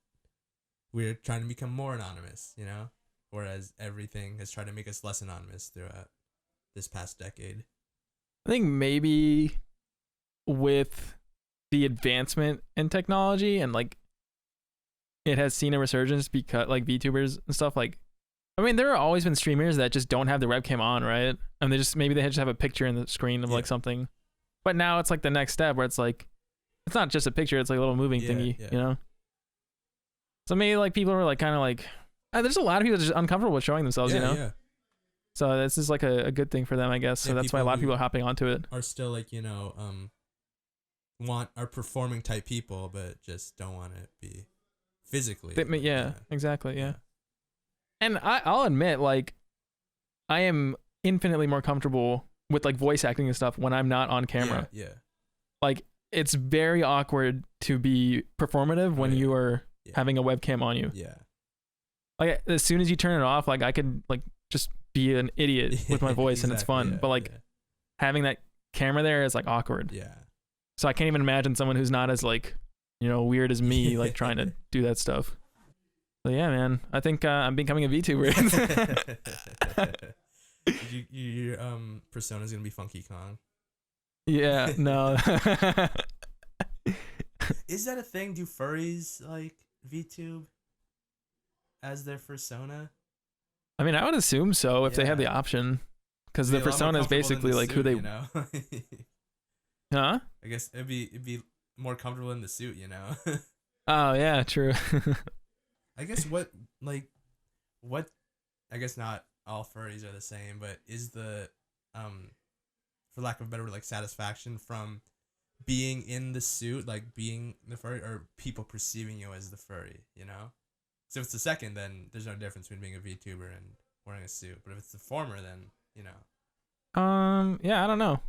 we're trying to become more anonymous, you know, whereas everything has tried to make us less anonymous throughout this past decade. I think maybe with the advancement in technology and like it has seen a resurgence because like VTubers and stuff, like I mean there have always been streamers that just don't have the webcam on, right? And they just have a picture in the screen of like something. But now it's like the next step where it's like it's not just a picture, it's like a little moving thingy, you know? So maybe like people are like kind of like there's a lot of people just uncomfortable with showing themselves, you know? Yeah. So this is like a good thing for them, I guess. So that's why a lot of people are hopping onto it. Are still like, you know, are performing type people, but just don't want to be physically. Exactly. Yeah. And I'll admit, like, I am infinitely more comfortable with like voice acting and stuff when I'm not on camera. Yeah. Like, it's very awkward to be performative when you are having a webcam on you. Yeah. Like, as soon as you turn it off, like, I could like just be an idiot with my voice and it's fun. But like having that camera there is like awkward. Yeah. So I can't even imagine someone who's not as like, you know, weird as me, like trying to do that stuff. So yeah, man, I think I'm becoming a VTuber. Your persona is gonna be Funky Kong. Yeah, no. Is that a thing? Do furries like VTube as their persona? I mean, I would assume so if they had the option, because the persona is basically like suit, who they. You know? Huh? I guess it'd be more comfortable in the suit, you know. Oh yeah, true. I guess I guess not all furries are the same, but is the for lack of a better word, like satisfaction from being in the suit, like being the furry, or people perceiving you as the furry, you know? So if it's the second, then there's no difference between being a VTuber and wearing a suit. But if it's the former, then, you know. Yeah, I don't know.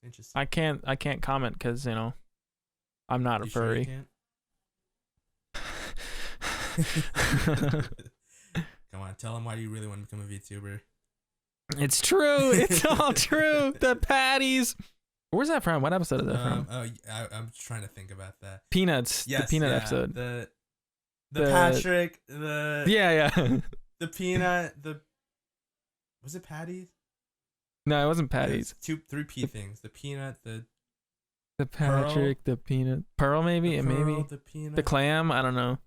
Interesting. I can't comment because, you know, I'm not a furry. Sure you can't? Come on, tell them why you really want to become a VTuber. It's true. It's all true. The patties. Where's that from? What episode is that from? I'm trying to think about that. Peanuts. Yes, the Peanut episode. The Patrick. The the peanut. Was it patties? No, it wasn't patties. 3 P things. The peanut. The Patrick. Pearl, the peanut. Pearl maybe. The pearl, maybe. The peanut. The clam. I don't know.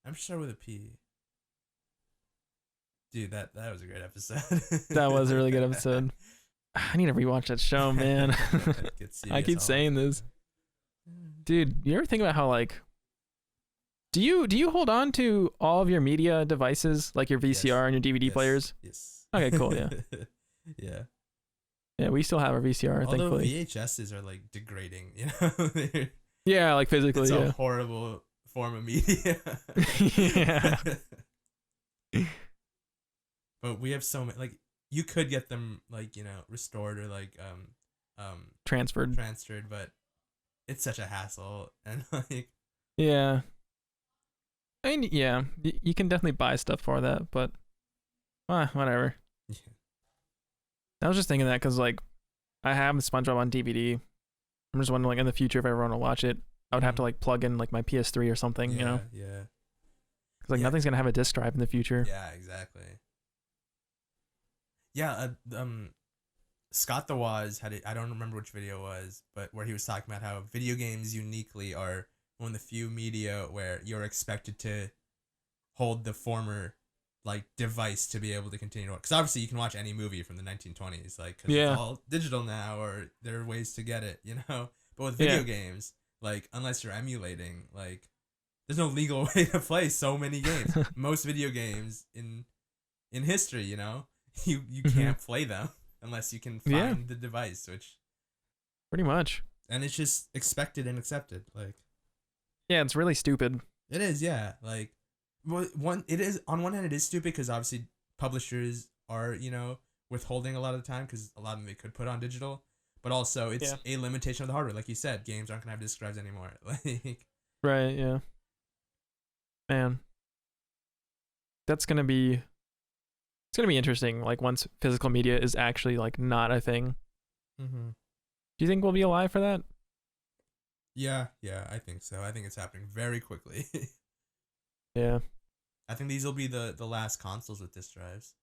I'm sure with a P. Dude, that was a great episode. That was a really good episode. I need to rewatch that show, man. I keep saying this. Dude, you ever think about how like do you hold on to all of your media devices, like your VCR and your DVD players? Yes. Okay, cool, yeah. Yeah. Yeah, we still have our VCR, Although thankfully. VHSs are like degrading, you know? Yeah, like physically, it's a horrible form of media. Yeah. But we have so many, like, you could get them, like, you know, restored or like transferred, but it's such a hassle. And like, yeah, I mean, yeah, you can definitely buy stuff for that, but whatever. Yeah. I was just thinking that because like I have SpongeBob on DVD. I'm just wondering, like, in the future, if I ever want to watch it, I would have to like plug in like my PS3 or something, you know? Yeah. Because like nothing's gonna have a disc drive in the future. Yeah, exactly. Yeah, Scott the Woz had I don't remember which video it was, but where he was talking about how video games uniquely are one of the few media where you're expected to hold the former like device to be able to continue to watch. Because obviously you can watch any movie from the 1920s, like, cause it's all digital now, or there are ways to get it, you know. But with video games, like, unless you're emulating, like, there's no legal way to play so many games. Most video games in history, you know, you can't play them unless you can find the device, which pretty much. And it's just expected and accepted. Like, yeah, it's really stupid. It is, yeah. Like, it is on one hand, it is stupid because obviously publishers are, you know, withholding a lot of the time because a lot of them they could put on digital, but also it's a limitation of the hardware. Like you said, games aren't gonna have disk drives anymore. Like, right, yeah. Man, it's gonna be interesting. Like, once physical media is actually like not a thing. Mm-hmm. Do you think we'll be alive for that? Yeah, I think so. I think it's happening very quickly. Yeah. I think these will be the last consoles with disk drives.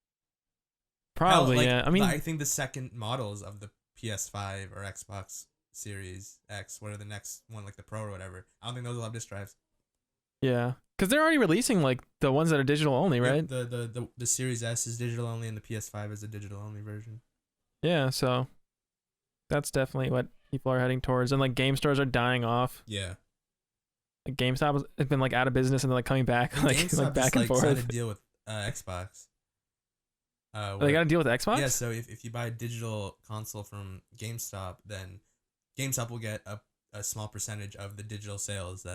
Probably, like, yeah. I mean, I think the second models of the PS5 or Xbox Series X, what are the next one, like the Pro or whatever, I don't think those will have disk drives. Yeah, because they're already releasing like the ones that are digital only, right? The Series S is digital only, and the PS5 is a digital only version. Yeah, so that's definitely what people are heading towards, and like game stores are dying off. Yeah. Like GameStop has been like out of business and they're like coming back, and like back and forth. Signed a deal with Xbox. They got to deal with Xbox. Yeah, so if you buy a digital console from GameStop, then GameStop will get a small percentage of the digital sales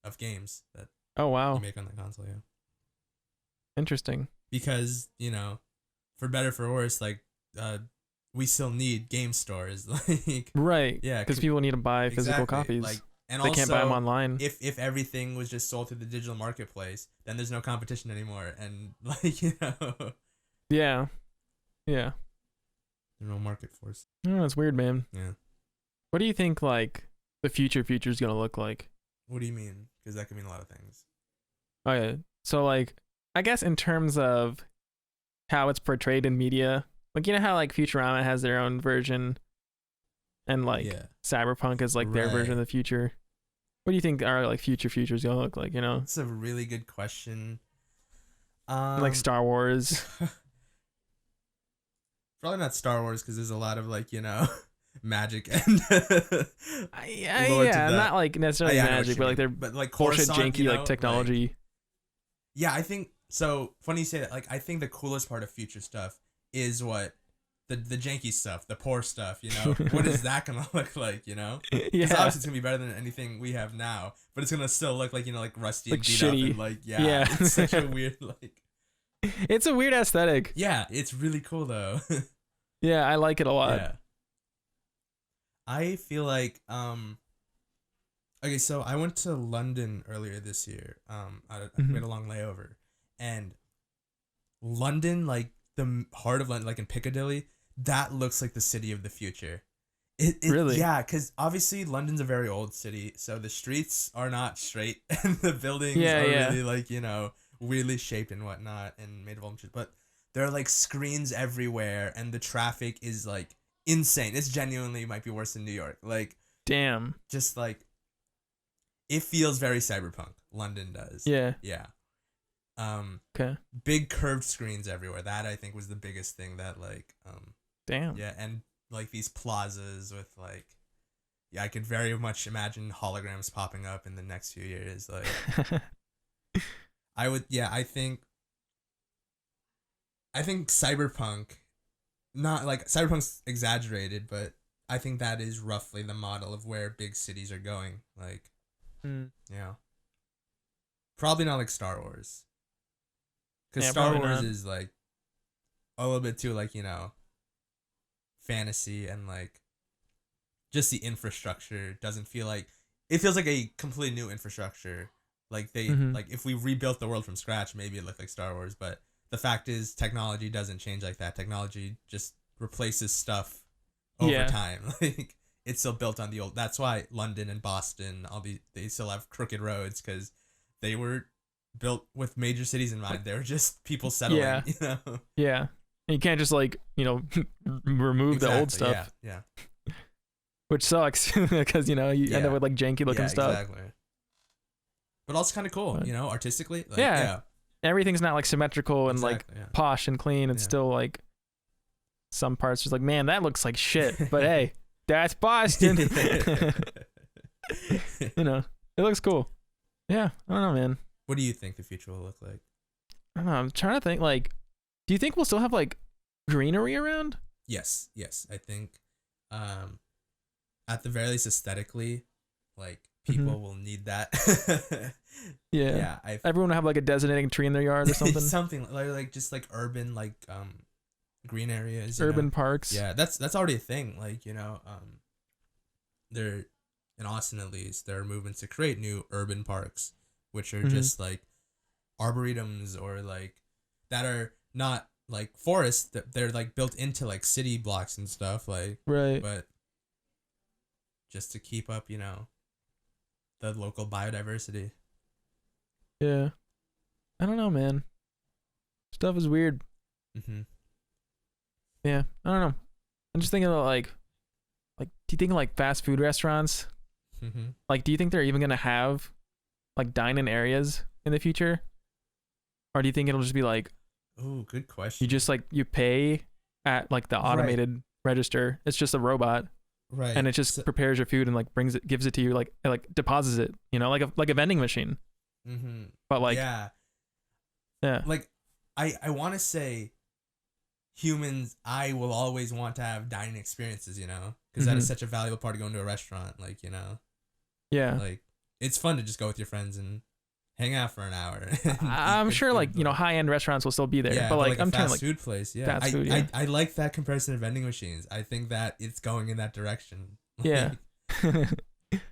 of games that you make on the console. Yeah. Interesting. Because, you know, for better for worse, like we still need game stores, like, right? Yeah, because people need to buy physical copies. Like, and they also, can't buy them online. If everything was just sold through the digital marketplace, then there's no competition anymore, and like, you know. Yeah. There's no market force. Oh, it's weird, man. Yeah. What do you think like the future is gonna look like? What do you mean? Because that could mean a lot of things. Oh yeah. So like, I guess in terms of how it's portrayed in media, like, you know how like Futurama has their own version, and like Cyberpunk is like their version of the future. What do you think our like future is gonna look like? You know, it's a really good question. Like Star Wars. Probably not Star Wars because there's a lot of like, you know, magic and not like necessarily magic, but like they're like bullshit janky, you know, like technology. Like, yeah, I think so. Funny you say that. Like, I think the coolest part of future stuff is what the janky stuff, the poor stuff. You know, what is that gonna look like? You know, yeah, obviously it's gonna be better than anything we have now, but it's gonna still look like, you know, like rusty like and beat shitty. up and like yeah. It's such a weird like. It's a weird aesthetic. Yeah, it's really cool though. Yeah, I like it a lot. Yeah. I feel like okay, so I went to London earlier this year. I made a long layover, and London, like the heart of London, like in Piccadilly, that looks like the city of the future. It really? Yeah, because obviously London's a very old city, so the streets are not straight, and the buildings are really like, you know, weirdly shaped and whatnot, and made of all shit. But there are like screens everywhere, and the traffic is like insane. It's genuinely might be worse than New York. Like, damn. Just like, it feels very cyberpunk. London does. Yeah. Yeah. Okay. Big curved screens everywhere. That I think was the biggest thing that like damn. Yeah, and like these plazas with like, yeah, I could very much imagine holograms popping up in the next few years. Like, I think cyberpunk, not like cyberpunk's exaggerated, but I think that is roughly the model of where big cities are going. Like, yeah, probably not like Star Wars, because Star Wars is like a little bit too like, you know, fantasy, and like just the infrastructure doesn't feel like, it feels like a completely new infrastructure. Like they like if we rebuilt the world from scratch, maybe it looked like Star Wars, but the fact is technology doesn't change like that. Technology just replaces stuff over time. Like, it's still built on the old. That's why London and Boston, they still have crooked roads, because they were built with major cities in mind. They were just people settling. You know? Yeah. And you can't just like, remove the old stuff. Yeah. Which sucks because, you end up with like janky looking stuff. Exactly. But also kind of cool, artistically. Like, yeah. Everything's not like symmetrical and like posh and clean. It's still like some parts just like, man, that looks like shit. But hey, that's Boston. It looks cool. Yeah. I don't know, man. What do you think the future will look like? I don't know. I'm trying to think like, do you think we'll still have like greenery around? Yes. I think at the very least aesthetically, like people will need that. Yeah. Everyone will have like a designating tree in their yard or something. Something like just like urban like green areas, urban parks. Yeah, that's already a thing. Like, there in Austin at least, there are movements to create new urban parks, which are just like arboretums or like that are not like forests, that they're like built into like city blocks and stuff, like right. But just to keep up, the local biodiversity. Yeah. I don't know, man. Stuff is weird. Yeah. I don't know. I'm just thinking about like do you think like fast food restaurants, like, do you think they're even going to have like dine-in areas in the future? Or do you think it'll just be like, oh, good question. You just like, you pay at like the automated register. It's just a robot. Right. And it just prepares your food and like gives it to you, like deposits it, like a vending machine. But like, yeah. Like I want to say humans, I will always want to have dining experiences, because that is such a valuable part of going to a restaurant. Like, yeah, like it's fun to just go with your friends and hang out for an hour. I'm sure like, high end restaurants will still be there, but like I'm trying to like food place. Yeah. Fast food, I like that comparison to vending machines. I think that it's going in that direction. Yeah.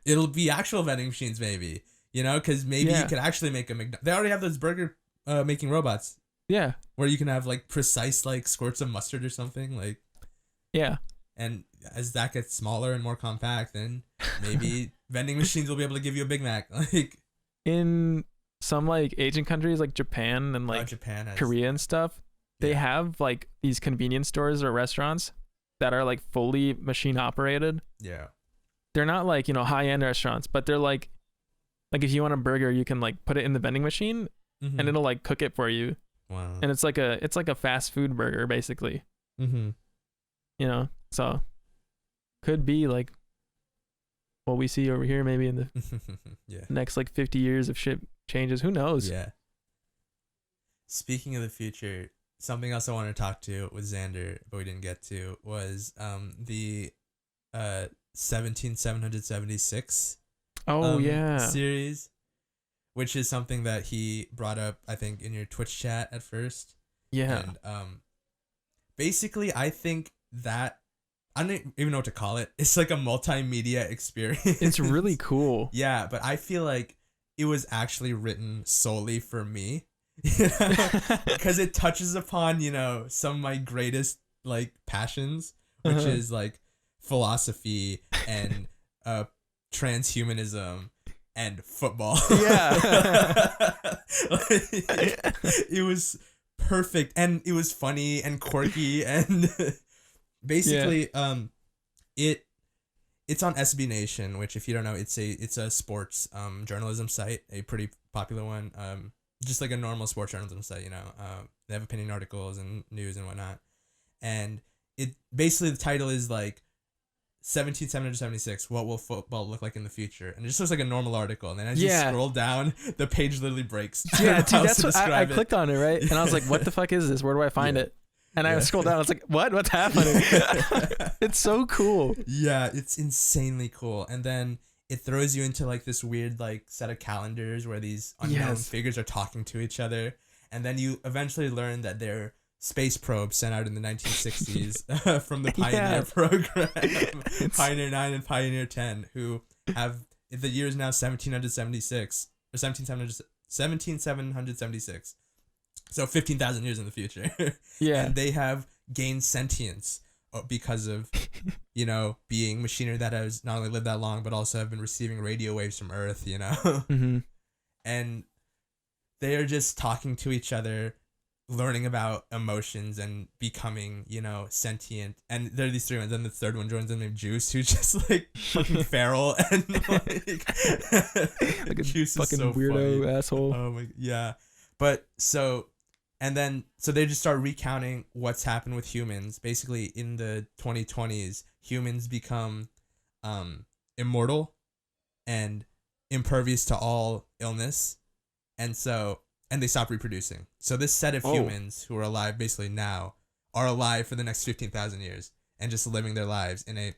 It'll be actual vending machines maybe, because maybe you could actually make a they already have those burger making robots. Yeah. Where you can have like precise like squirts of mustard or something like. Yeah. And as that gets smaller and more compact, then maybe vending machines will be able to give you a Big Mac. Like in some like Asian countries like Japan and like Korea and stuff, they have like these convenience stores or restaurants that are like fully machine operated. Yeah. They're not like, high end restaurants, but they're like if you want a burger, you can like put it in the vending machine and it'll like cook it for you. Wow. And it's like a fast food burger basically. So could be like what we see over here maybe in the next like 50 years if shit changes. Who knows? Yeah. Speaking of the future, something else I wanted to talk to with Xander, but we didn't get to, was the 17776 series, which is something that he brought up, I think, in your Twitch chat at first. Yeah. And basically, I think that I don't even know what to call it. It's like a multimedia experience. It's really cool. Yeah, but I feel like it was actually written solely for me. Because it touches upon, some of my greatest like passions, which is like philosophy and transhumanism and football. Yeah. It was perfect, and it was funny and quirky, and basically it's on SB Nation, which, if you don't know, it's a sports journalism site, a pretty popular one, just like a normal sports journalism site. They have opinion articles and news and whatnot, and it basically, the title is like 17776, what will football look like in the future? And it just looks like a normal article, and then as you scroll down, the page literally breaks. Yeah, dude, that's what I clicked on it, right? And I was like, what the fuck is this? Where do I find it? And I scrolled down, I was like, what's happening? It's so cool. Yeah, it's insanely cool. And then it throws you into like this weird like set of calendars where these unknown figures are talking to each other, and then you eventually learn that they're space probes sent out in the 1960s from the Pioneer program, Pioneer 9 and Pioneer 10, who have, the year is now 1776 or 17776, so 15,000 years in the future. And they have gained sentience because of being machinery that has not only lived that long but also have been receiving radio waves from Earth, and they are just talking to each other learning about emotions and becoming, you know, sentient. And there are these three ones, and the third one joins them named Juice, who's just like fucking feral and like a Juice fucking is so weirdo funny. asshole. Oh my, yeah. But so they just start recounting what's happened with humans. Basically, in the 2020s, humans become immortal and impervious to all illness, and they stop reproducing. So this set of humans who are alive basically now are alive for the next 15,000 years and just living their lives in a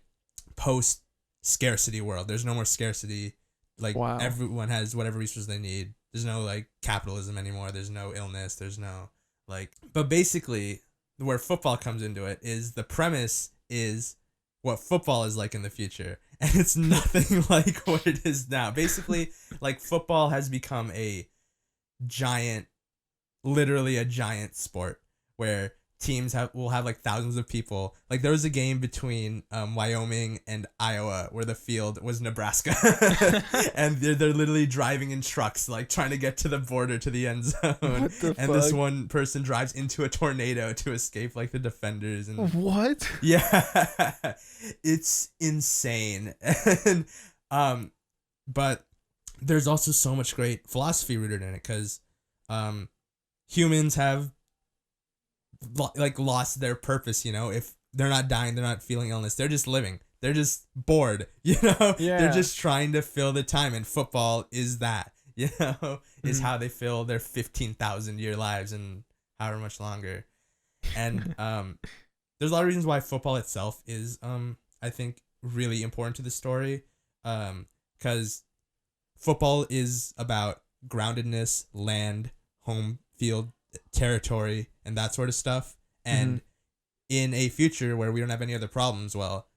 post scarcity world. There's no more scarcity. Like everyone has whatever resources they need. There's no like capitalism anymore. There's no illness. There's no like, but basically where football comes into it is the premise is what football is like in the future. And it's nothing like what it is now. Basically, like football has become a giant, literally a giant sport where teams will have like thousands of people. Like there was a game between Wyoming and Iowa where the field was Nebraska, and they're literally driving in trucks like trying to get to the border to the end zone. And this one person drives into a tornado to escape like the defenders. And what? Yeah, it's insane. And but there's also so much great philosophy rooted in it because humans have like lost their purpose, you know. If they're not dying, they're not feeling illness, they're just living, they're just bored, you know. They're just trying to fill the time, and football is that, you know, is how they fill their 15,000 year lives and however much longer. And there's a lot of reasons why football itself is I think really important to the story, because football is about groundedness, land, home field, territory, and that sort of stuff. And in a future where we don't have any other problems, well,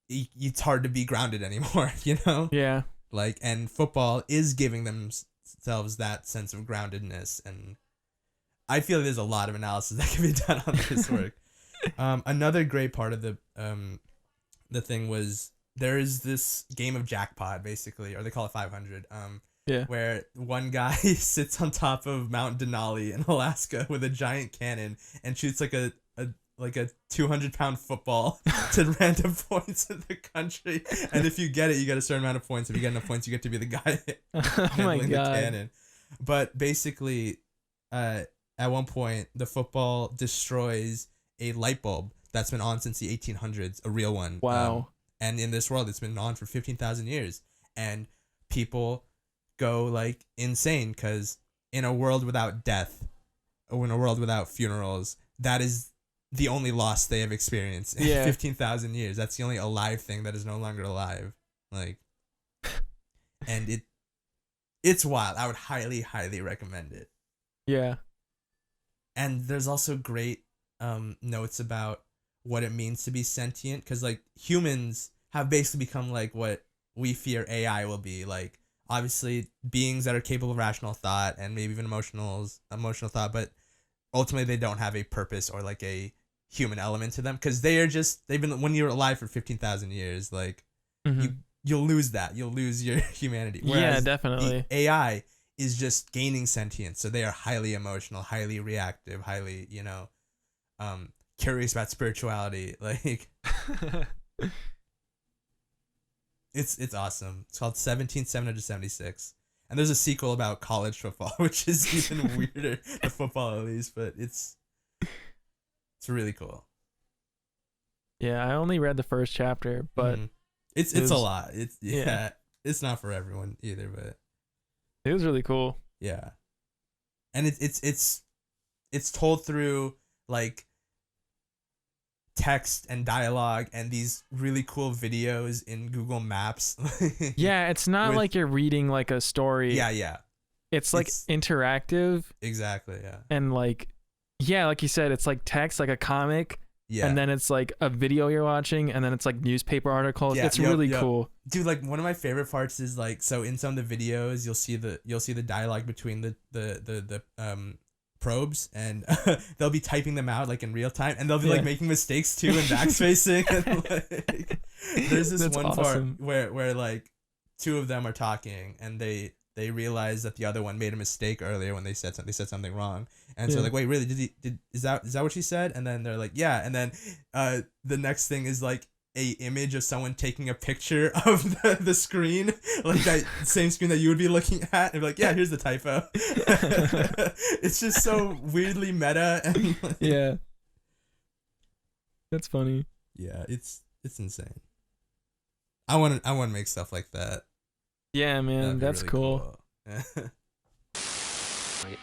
it's hard to be grounded anymore, you know? Yeah. Like, and football is giving themselves that sense of groundedness. And I feel there's a lot of analysis that can be done on this work. Another great part of the thing was there is this game of jackpot, basically, or they call it 500. Where one guy sits on top of Mount Denali in Alaska with a giant cannon and shoots like a 200-pound football to random points in the country. And if you get it, you get a certain amount of points. If you get enough points, you get to be the guy handling the cannon. But basically, at one point, the football destroys a light bulb that's been on since the 1800s, a real one. Wow. And in this world, it's been on for 15,000 years. And people go like insane because in a world without death, or in a world without funerals, that is the only loss they have experienced in 15,000 years. That's the only alive thing that is no longer alive. Like, and it's wild. I would highly, highly recommend it. Yeah. And there's also great notes about what it means to be sentient, because like humans have basically become like what we fear AI will be. Like, obviously beings that are capable of rational thought and maybe even emotional thought, but ultimately they don't have a purpose or like a human element to them, because they've been, when you're alive for 15,000 years, like you'll lose your humanity. Whereas yeah, definitely. The AI is just gaining sentience, so they are highly emotional, highly reactive, highly, you know, curious about spirituality. Like It's awesome. It's called 17776. And there's a sequel about college football, which is even weirder, the football at least, but it's really cool. Yeah, I only read the first chapter, but it's a lot. It's not for everyone either, but it was really cool. Yeah. And it's told through like text and dialogue and these really cool videos in Google Maps. Yeah, it's not like you're reading like a story. Yeah. It's like interactive. Exactly, yeah. And like, yeah, like you said, it's like text, like a comic. Yeah. And then it's like a video you're watching, and then it's like newspaper articles. Yeah, it's really cool. Dude, like one of my favorite parts is like, so in some of the videos you'll see the dialogue between the probes, and they'll be typing them out like in real time, and they'll be like making mistakes too and backspacing. And like, there's this one part where like two of them are talking, and they they realize that the other one made a mistake earlier when they said something wrong, and so Yeah. like, wait, really? Is that what she said? And then they're like, yeah, and then the next thing is like a image of someone taking a picture of the screen, like that same screen that you would be looking at, and be like, yeah, here's the typo. It's just so weirdly meta, and like, Yeah. That's funny. yeah, it's insane. I want to make stuff like that. Yeah, man, That'd be that's really cool.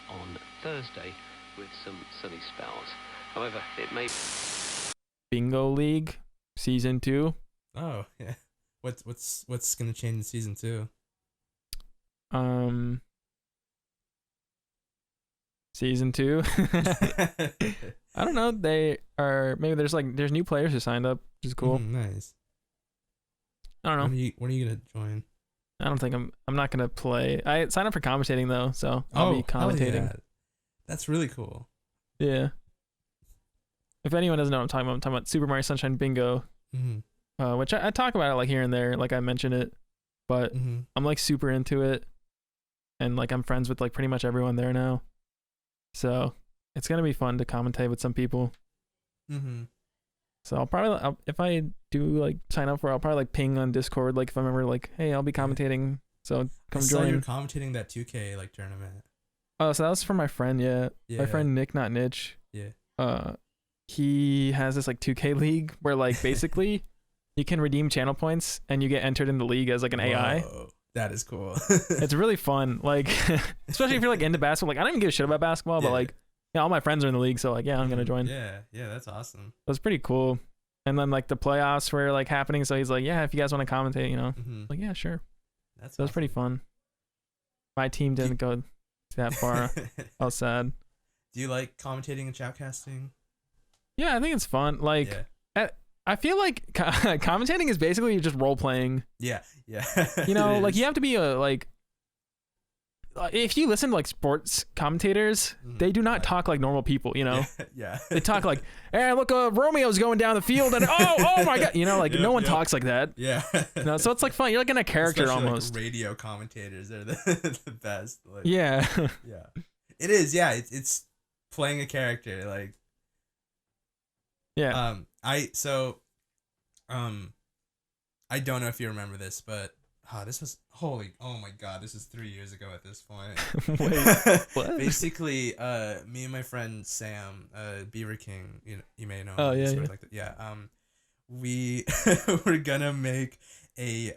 On Thursday with some sunny spells. However, it may Bingo League season 2. Oh yeah. What's gonna change in season 2? Season 2. I don't know. There's new players who signed up, which is cool. Nice. I don't know. When are you gonna join? I don't think I'm not gonna play. I signed up for commentating though, so I'll be commentating. Yeah. That's really cool. Yeah. If anyone doesn't know what I'm talking about Super Mario Sunshine Bingo, which I talk about it like here and there, like I mention it, but I'm like super into it, and like I'm friends with like pretty much everyone there now, so it's gonna be fun to commentate with some people. So I'll probably, if I do like sign up for it, I'll probably like ping on Discord, like if I remember, like, hey, I'll be commentating, so come I saw join. you were commentating that 2K like tournament. Oh, so that was for my friend, yeah. My friend Nick, not Nitch. Yeah. He has this like 2K league where like basically you can redeem channel points and you get entered in the league as like an AI. That is cool. It's really fun, like especially if you're like into basketball. Like I don't even give a shit about basketball, but like yeah, all my friends are in the league, so like yeah, I'm gonna join. Yeah, that's awesome. It was pretty cool. And then like the playoffs were like happening, so he's like, yeah, if you guys want to commentate, you know, like yeah, sure. That was pretty fun. My team didn't go that far. I was sad. Do you like commentating and shoutcasting? Yeah, I think it's fun. Like, I feel like commentating is basically just role playing. Yeah. You know, like you have to be if you listen to like sports commentators, they do not talk like normal people, you know? Yeah. They talk like, hey, look, Romeo's going down the field and oh my God, you know, like no one talks like that. Yeah. You know, so it's like fun. You're like in a character. Especially almost. Like radio commentators are the best. Like, yeah. Yeah. It is. Yeah. It's playing a character. Like, yeah. I don't know if you remember this, but this was oh my God, this is 3 years ago at this point. Wait, what? Basically, me and my friend Sam, Beaver King, you may know. Oh yeah, yeah. Like that. Yeah. We we're gonna make a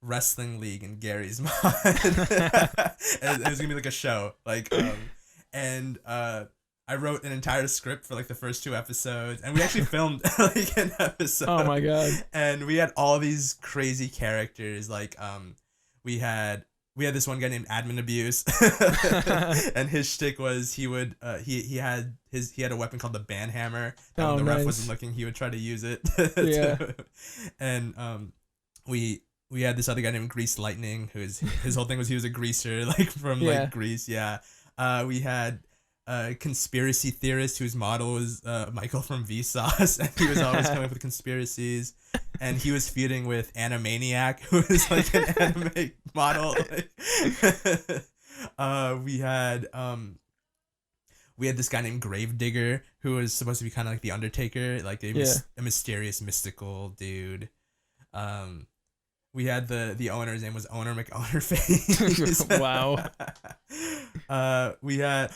wrestling league in Gary's mod. It was gonna be like a show, like and I wrote an entire script for like the first 2 episodes, and we actually filmed like an episode. Oh my God. And we had all these crazy characters. Like we had this one guy named Admin Abuse, and his shtick was he had a weapon called the Ban Hammer. And when the ref wasn't looking, he would try to use it. Yeah. And we had this other guy named Grease Lightning, his whole thing was he was a greaser, like from like Greece. Yeah. We had a conspiracy theorist whose model was Michael from Vsauce, and he was always coming up with conspiracies, and he was feuding with Animaniac, who is like an anime model. We had this guy named Gravedigger, who was supposed to be kind of like the Undertaker, like a mysterious mystical dude. We had the owner's name was Owner McOwnerface. Wow. We had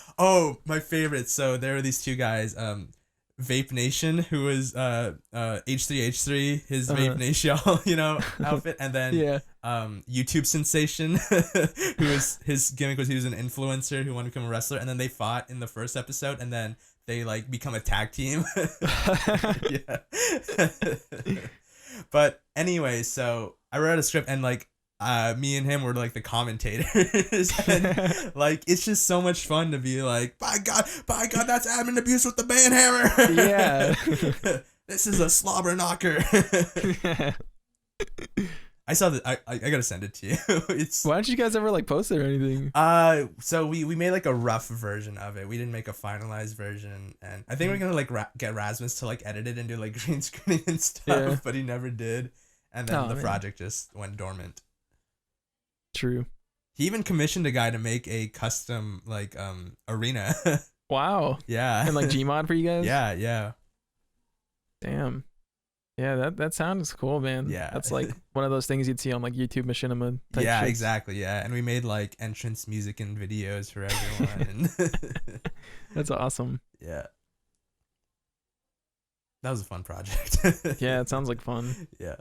my favorite. So there were these 2 guys, Vape Nation, who was H3H3, his Vape Nation, outfit, and then YouTube Sensation, who was his gimmick was he was an influencer who wanted to become a wrestler, and then they fought in the first episode, and then they like become a tag team. Yeah. But anyway, so I wrote a script, and like me and him were like the commentators, and like it's just so much fun to be like, by God, that's Admin Abuse with the Ban Hammer. Yeah. This is a slobber knocker. I saw that. I gotta send it to you. Why don't you guys ever like post it or anything? So we made like a rough version of it. We didn't make a finalized version, and I think we're gonna like get Rasmus to like edit it and do like green screening and stuff, but he never did, and then the project just went dormant. True. He even commissioned a guy to make a custom like arena. Wow. Yeah. And like Gmod for you guys? Yeah. Damn. Yeah, that sounds cool, man. Yeah. That's like one of those things you'd see on like YouTube Machinima type Yeah, shits. exactly. Yeah. And we made like entrance music and videos for everyone. That's awesome. Yeah. That was a fun project. Yeah, it sounds like fun. Yeah.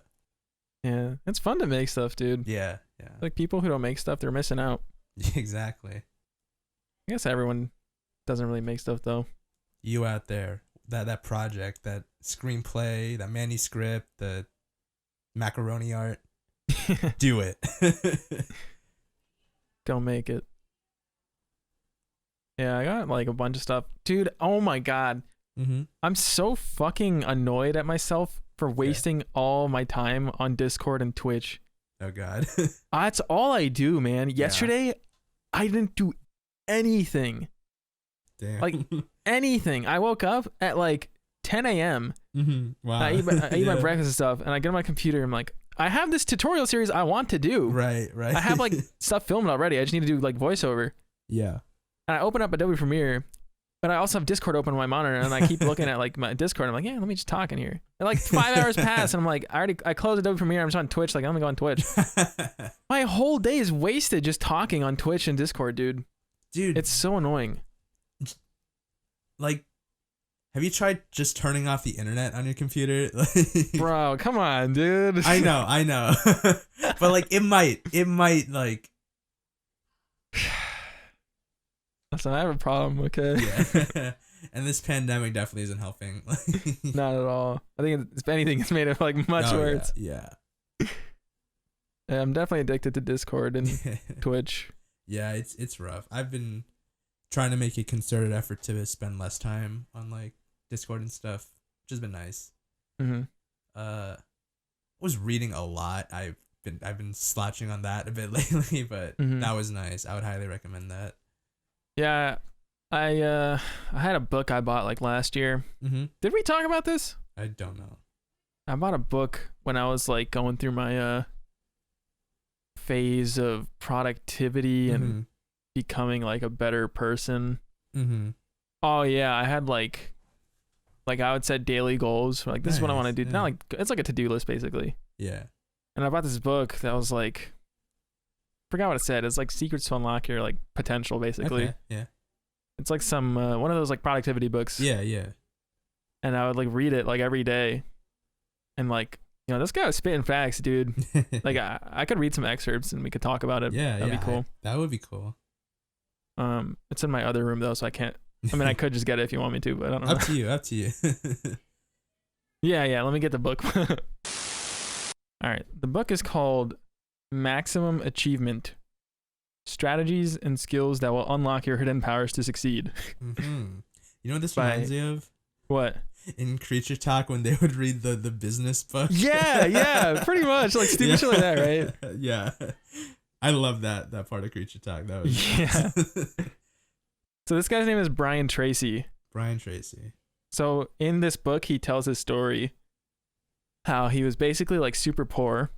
Yeah. It's fun to make stuff, dude. Yeah. Like people who don't make stuff, they're missing out. Exactly. I guess everyone doesn't really make stuff though. You out there, that project, that screenplay, that manuscript, the macaroni art, do it. Don't make it. Yeah, I got like a bunch of stuff. Dude, oh my God. Mm-hmm. I'm so fucking annoyed at myself for wasting all my time on Discord and Twitch. Oh God. That's all I do, man. Yesterday, I didn't do anything. Damn. Like anything. I woke up at like 10 a.m. Mm-hmm. Wow. I eat my breakfast and stuff, and I get on my computer. I'm like, I have this tutorial series I want to do. Right. I have like stuff filmed already. I just need to do like voiceover. Yeah. And I open up Adobe Premiere, but I also have Discord open on my monitor, and I keep looking at like my Discord. I'm like, yeah, let me just talk in here. And like 5 hours pass, and I'm like, I closed Adobe Premiere. I'm just on Twitch. Like, I'm gonna go on Twitch. My whole day is wasted just talking on Twitch and Discord, dude. Dude, It's so annoying. like, have you tried just turning off the internet on your computer? Bro, come on, dude. I know. But like, it might like. Listen, I have a problem, okay? Yeah. And this pandemic definitely isn't helping. Not at all. I think if anything, it's made it like much worse. Yeah. Yeah, I'm definitely addicted to Discord and Twitch. Yeah, it's rough. I've been trying to make a concerted effort to spend less time on like Discord and stuff, which has been nice. Mm-hmm. Was reading a lot. I've been slouching on that a bit lately, but that was nice. I would highly recommend that. Yeah, I had a book I bought like last year. Mm-hmm. Did we talk about this? I don't know. I bought a book when I was like going through my phase of productivity and becoming like a better person. Mm-hmm. Oh yeah, I had like I would set daily goals. Like this is what I want to do. Yeah. Not like it's like a to-do list basically. Yeah. And I bought this book that was like, forgot what it said. It's like secrets to unlock your like potential basically. Okay. Yeah. It's like some one of those like productivity books. Yeah. And I would like read it like every day, and like, you know, this guy was spitting facts, dude. Like I could read some excerpts and we could talk about it. Yeah, that'd be cool. That would be cool. It's in my other room though, so I can't. I mean, I could just get it if you want me to, but I don't know. Up to you. Yeah. Let me get the book. All right. The book is called Maximum Achievement: Strategies and Skills That Will Unlock Your Hidden Powers to Succeed. You know what this reminds me of? What? In Creature Talk, when they would read the business book. Yeah, pretty much. Like stupid shit like that, right? Yeah. I love that part of Creature Talk. That was yeah. So this guy's name is Brian Tracy. Brian Tracy. So in this book, he tells his story how he was basically like super poor,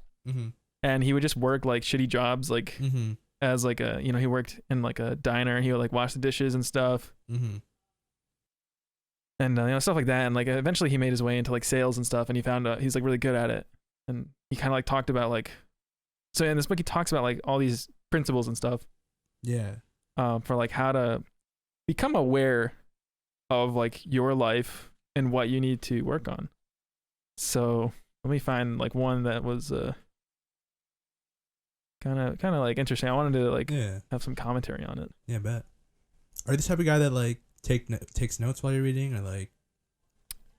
and he would just work like shitty jobs, like as like a, you know, he worked in like a diner. He would like wash the dishes and stuff, and you know, stuff like that. And like eventually he made his way into like sales and stuff, and he found out he's like really good at it. And he kind of like talked about like, so in this book he talks about like all these principles and stuff. Yeah. For like how to become aware of like your life and what you need to work on. So let me find like one that was kind of like interesting. I wanted to like have some commentary on it. Yeah, bet. Are you the type of guy that like takes notes while you're reading, or like?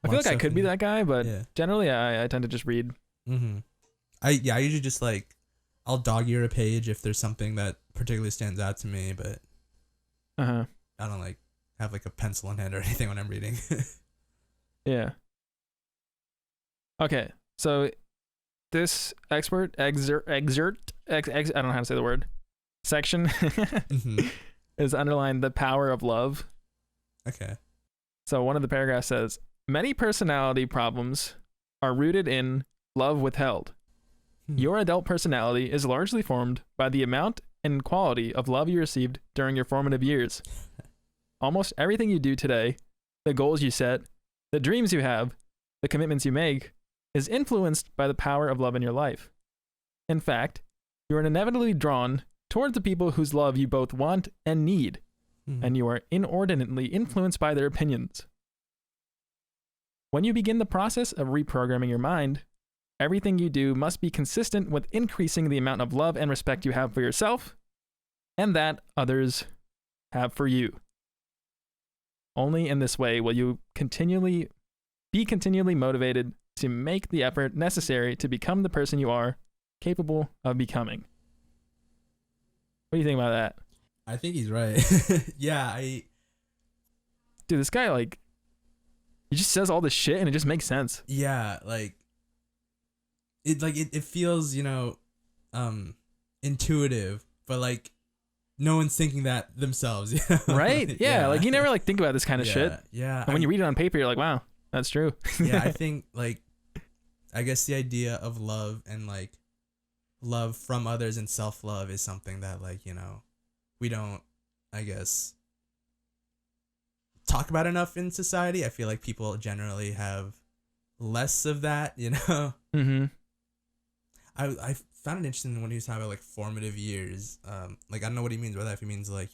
I feel like I could be that guy, but generally I tend to just read. I usually just like, I'll dog ear a page if there's something that particularly stands out to me, but I don't like have like a pencil in hand or anything when I'm reading. Yeah. Okay, so this excerpt, I don't know how to say the word, section is underlined the power of love. Okay. So one of the paragraphs says, many personality problems are rooted in love withheld. Your adult personality is largely formed by the amount and quality of love you received during your formative years. Almost everything you do today, the goals you set, the dreams you have, the commitments you make, is influenced by the power of love in your life. In fact, you are inevitably drawn towards the people whose love you both want and need, and you are inordinately influenced by their opinions. When you begin the process of reprogramming your mind, everything you do must be consistent with increasing the amount of love and respect you have for yourself and that others have for you. Only in this way will you continually motivated to make the effort necessary to become the person you are capable of becoming. What do you think about that? I think he's right. Yeah, Dude, this guy, like, he just says all this shit and it just makes sense. Yeah, it feels, intuitive, but like no one's thinking that themselves, you know? Right? Yeah, like you never like think about this kind of shit. Yeah. And when you read it on paper, you're like, wow, that's true. Yeah, I think I guess the idea of love and like love from others and self-love is something that we don't, I guess, talk about enough in society. I feel like people generally have less of that, you know? Mm-hmm. I found it interesting when he was talking about like formative years. I don't know what he means by that. If he means like,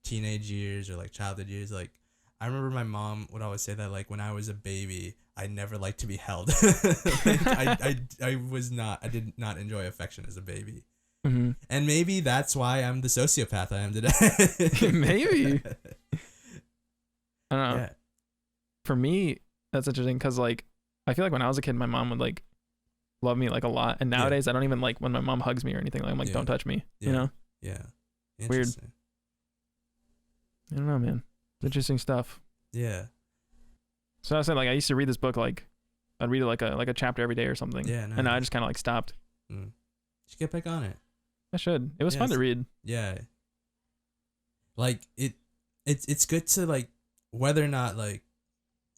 teenage years or like childhood years. Like I remember my mom would always say that like when I was a baby, I never liked to be held. I did not enjoy affection as a baby. Mm-hmm. And maybe that's why I'm the sociopath I am today. Maybe. I don't know. Yeah. For me, that's interesting because like I feel like when I was a kid, my mom would like love me like a lot, and nowadays I don't even like when my mom hugs me or anything. Like I'm like, don't touch me. Yeah. You know? Yeah. Weird. I don't know, man. Interesting stuff. Yeah. So I said like I used to read this book like I'd read it like a chapter every day or something. Yeah. Nice. And now I just kind of like stopped. Should get back on it. I should. It was fun to read. Yeah. Like it's good to like whether or not like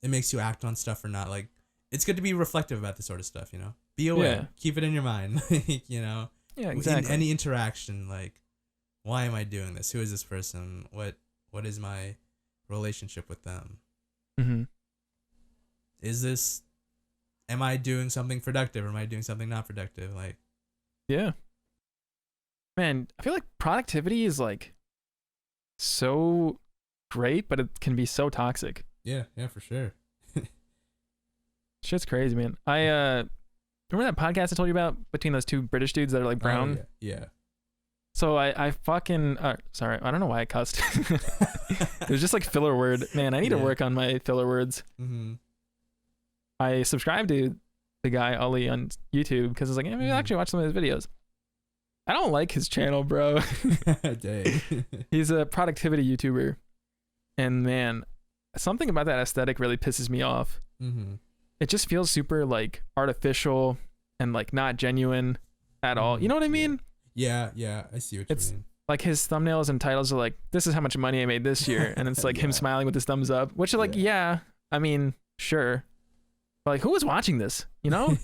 it makes you act on stuff or not. Like it's good to be reflective about this sort of stuff. You know, be aware. Yeah. Keep it in your mind. You know. Yeah. Exactly. In any interaction, like, why am I doing this? Who is this person? What is my relationship with them? Mm-hmm. Am I doing something productive or am I doing something not productive? Like, yeah. Man, I feel like productivity is like so great, but it can be so toxic. Yeah, for sure. Shit's crazy, man. I remember that podcast I told you about between those two British dudes that are like brown? Oh, yeah. So I fucking sorry, I don't know why I cussed. It was just like filler word. Man, I need to work on my filler words. Mm-hmm. I subscribed to the guy Ollie on YouTube because I was like, maybe I'll actually watch some of his videos. I don't like his channel, bro. Dang. He's a productivity YouTuber. And man, something about that aesthetic really pisses me off. Mm-hmm. It just feels super like artificial and like not genuine at all. You know what I mean? Yeah, I see what you mean. Like his thumbnails and titles are like, this is how much money I made this year. And it's like him smiling with his thumbs up, which are like, I mean, sure. But like, who is watching this? You know?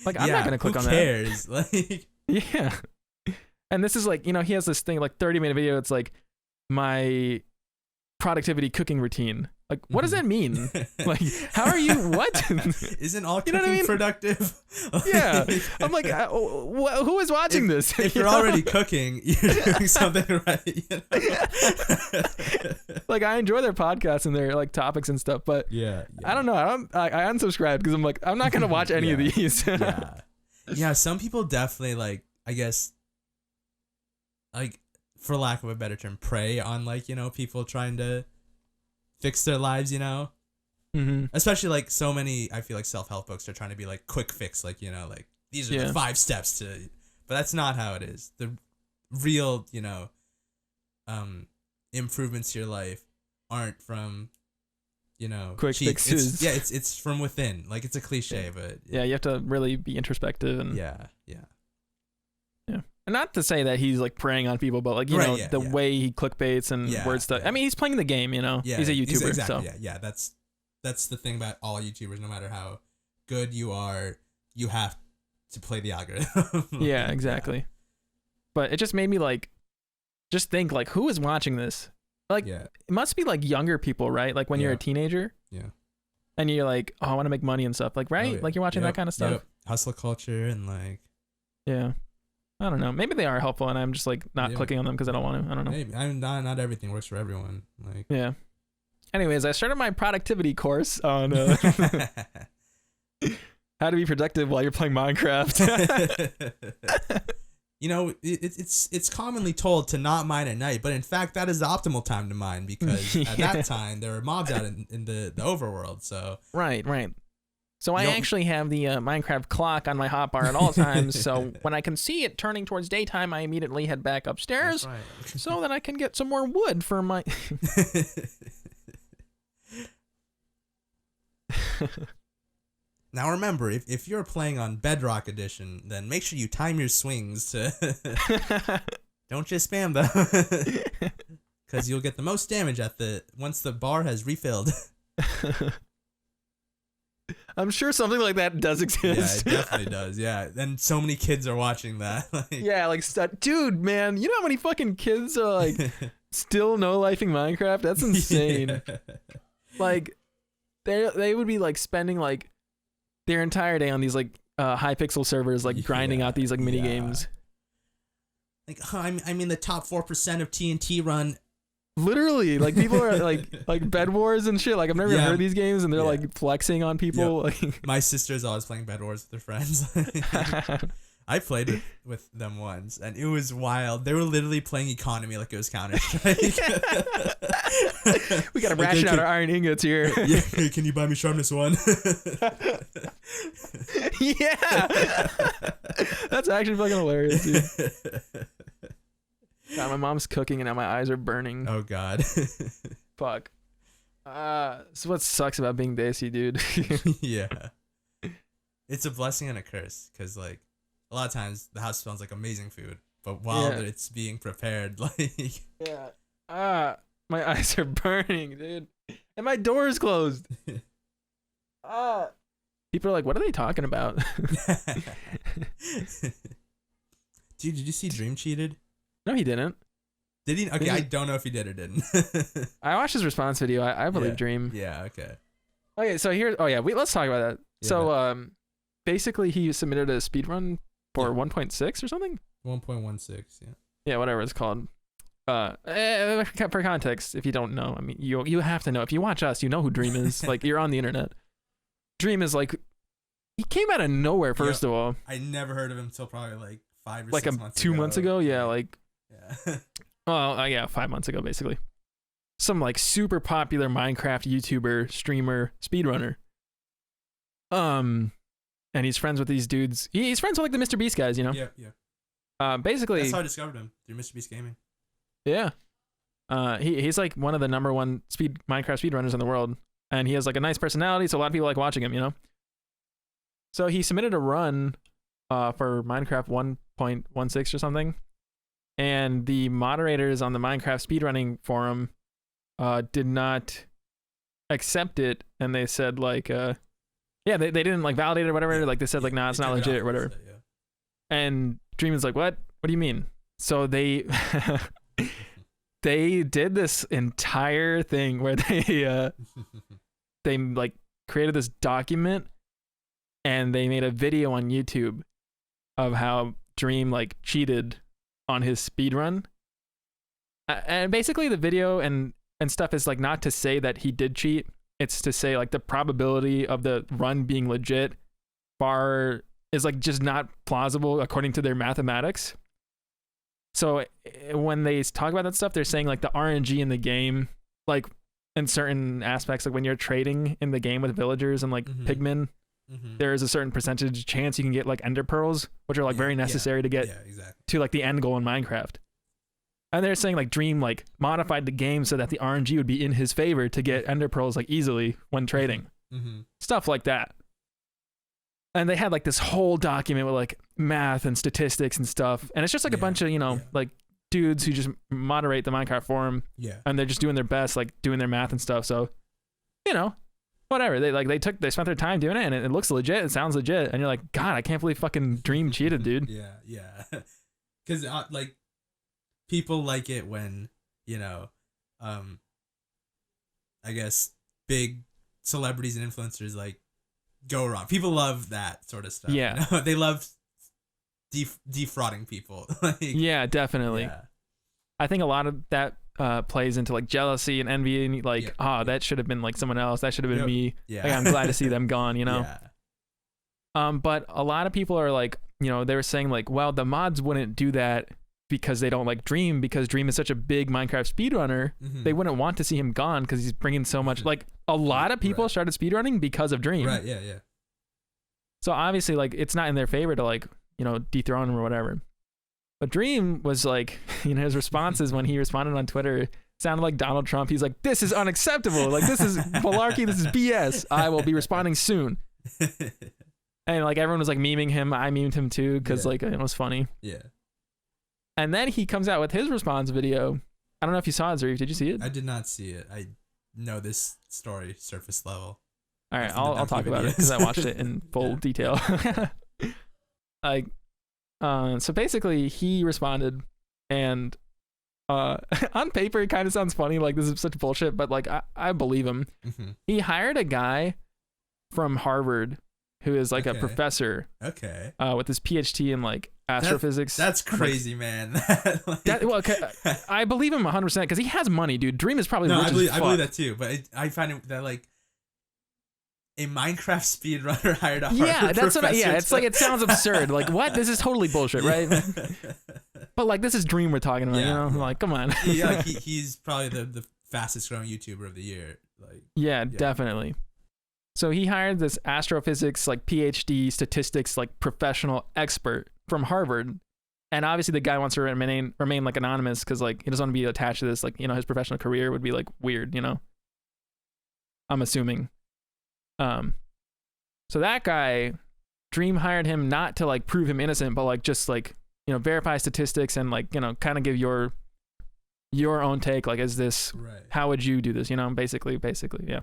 Like, I'm not going to click on that. Who cares? Like, yeah. And this is like, he has this thing, like 30-minute video. It's like my productivity cooking routine. Like, what does that mean? Like, how are you, what? Isn't all cooking productive? Yeah. I'm like, who is watching this? If you're already cooking, you're doing something right. You know? Like, I enjoy their podcasts and their like topics and stuff, but I don't know. I unsubscribed because I'm like, I'm not going to watch any of these. Yeah. Some people definitely like, I guess, like, for lack of a better term, prey on like, people trying to fix their lives, Mm-hmm. Especially like so many, I feel like self-help books are trying to be like quick fix, like, like these are the 5 steps to, but that's not how it is. The real, improvements to your life aren't from, quick fixes. It's from within. Like it's a cliche, but you have to really be introspective and yeah. And not to say that he's like preying on people, but like the way he clickbaits and word stuff. I mean, he's playing the game, Yeah, he's a YouTuber. Exactly. So. Yeah. That's the thing about all YouTubers. No matter how good you are, you have to play the algorithm. Yeah, exactly. But it just made me like just think like, who is watching this? Like, it must be like younger people, right? Like when you're a teenager. Yeah. And you're like, oh, I want to make money and stuff. Like, right? Oh, yeah. Like you're watching that kind of stuff. Yep. Hustle culture and like. Yeah. I don't know. Maybe they are helpful, and I'm just like not clicking on them because I don't want to. I don't know. Maybe. Not everything works for everyone. Like. Yeah. Anyways, I started my productivity course on how to be productive while you're playing Minecraft. You know, it's commonly told to not mine at night, but in fact, that is the optimal time to mine because at that time there are mobs out in the overworld. So right. So I actually have the Minecraft clock on my hotbar at all times. So when I can see it turning towards daytime, I immediately head back upstairs so that I can get some more wood for my. Now remember, if you're playing on Bedrock Edition, then make sure you time your swings to. Don't just spam them, because you'll get the most damage once the bar has refilled. I'm sure something like that does exist. Yeah, it definitely does. Yeah, and so many kids are watching that. Dude, man, you know how many fucking kids are like still no-lifing Minecraft? That's insane. Yeah. Like, they would be like spending like their entire day on these like high pixel servers, like grinding out these like mini games. Like, I'm in the top 4% of TNT Run. Literally, like people are like Bed Wars and shit. Like I've never heard of these games, and they're like flexing on people. Yep. Like my sister's always playing Bed Wars with her friends. I played with them once, and it was wild. They were literally playing economy like it was Counter-Strike. We gotta ration out our iron ingots here. Yeah, can you buy me sharpness 1? Yeah, that's actually fucking hilarious, dude. God, my mom's cooking and now my eyes are burning. Oh God. Fuck. So what sucks about being Daisy, dude? Yeah. It's a blessing and a curse, because like a lot of times the house smells like amazing food, but while it's being prepared, like my eyes are burning, dude, and my door is closed. People are like, what are they talking about? Dude, did you see Dream cheated? No, he didn't. Did he? Okay, I don't know if he did or didn't. I watched his response video. I believe Dream. Yeah, okay. Okay, so here, let's talk about that. Yeah. So, basically he submitted a speedrun for 1.6 or something? 1.16, yeah. Yeah, whatever it's called. For context, if you don't know, I mean, you have to know. If you watch us, you know who Dream is. Like, you're on the internet. Dream is like, he came out of nowhere, first of all. I never heard of him until probably like 5 or like 6 months 2 ago. months ago? Yeah, like. Yeah. Well, 5 months ago, basically. Some like super popular Minecraft YouTuber, streamer, speedrunner. And he's friends with these dudes. He's friends with like the Mr. Beast guys, you know? Yeah. Basically. That's how I discovered him, through Mr. Beast Gaming. Yeah. He's like one of the number one Minecraft speedrunners in the world. And he has like a nice personality, so a lot of people like watching him, you know? So he submitted a run for Minecraft 1.16 or something. And the moderators on the Minecraft speedrunning forum did not accept it. And they said like, they didn't like validate it or whatever. Like they said like, nah, it's not legit or whatever. And Dream is like, what do you mean? So they they did this entire thing where they like created this document and they made a video on YouTube of how Dream like cheated on his speedrun. And basically the video and stuff is like not to say that he did cheat. It's to say like the probability of the run being legit is like just not plausible according to their mathematics. So when they talk about that stuff, they're saying like the RNG in the game, like in certain aspects, like when you're trading in the game with villagers and like pigmen, there is a certain percentage chance you can get like ender pearls, which are like very necessary to get to like the end goal in Minecraft. And they're saying like Dream like modified the game so that the RNG would be in his favor to get ender pearls like easily when trading. Stuff like that. And they had like this whole document with like math and statistics and stuff. And it's just like a bunch of, like dudes who just moderate the Minecraft forum. Yeah. And they're just doing their best, like doing their math and stuff. So, whatever. They spent their time doing it and it looks legit. It sounds legit. And you're like, God, I can't believe fucking Dream cheated, dude. Yeah. because like people like it when I guess big celebrities and influencers like go wrong. People love that sort of stuff. Yeah, they love defrauding people. Like, yeah, definitely. Yeah. I think a lot of that plays into like jealousy and envy, and like, that should have been like someone else. That should have been me. Yeah, like, I'm glad to see them gone. Yeah. But a lot of people are like, they were saying like, well, the mods wouldn't do that because they don't like Dream, because Dream is such a big Minecraft speedrunner. They wouldn't want to see him gone because he's bringing so much. Like a lot of people started speedrunning because of Dream. Right. Yeah. So obviously, like, it's not in their favor to like, dethrone him or whatever. But Dream was like, his responses when he responded on Twitter sounded like Donald Trump. He's like, this is unacceptable. Like, this is malarkey. This is BS. I will be responding soon. And like everyone was like memeing him. I memed him too because like it was funny. Yeah. And then he comes out with his response video. I don't know if you saw it, Zarif. Did you see it? I did not see it. I know this story surface level. All right, I'll talk about it because I watched it in full detail. Like, so basically he responded, and on paper it kind of sounds funny. Like, this is such bullshit, but like I believe him. He hired a guy from Harvard who is like a professor. Okay. With his PhD in like astrophysics. That's crazy, man. I believe him 100% because he has money, dude. Dream is probably rich as fuck. I believe that too, but I find it that like a Minecraft speedrunner hired a Harvard professor. It's like, it sounds absurd. Like, what? This is totally bullshit, right? But like, this is Dream we're talking about, Like, come on. Like he's probably the fastest growing YouTuber of the year. Like, yeah, definitely. So he hired this astrophysics, like PhD statistics, like professional expert from Harvard. And obviously the guy wants to remain like anonymous because like he doesn't want to be attached to this. Like, his professional career would be like weird, I'm assuming. So that guy, Dream hired him not to like prove him innocent, but like just like, verify statistics and like, kind of give your own take. Like, is this, how would you do this? Basically, yeah.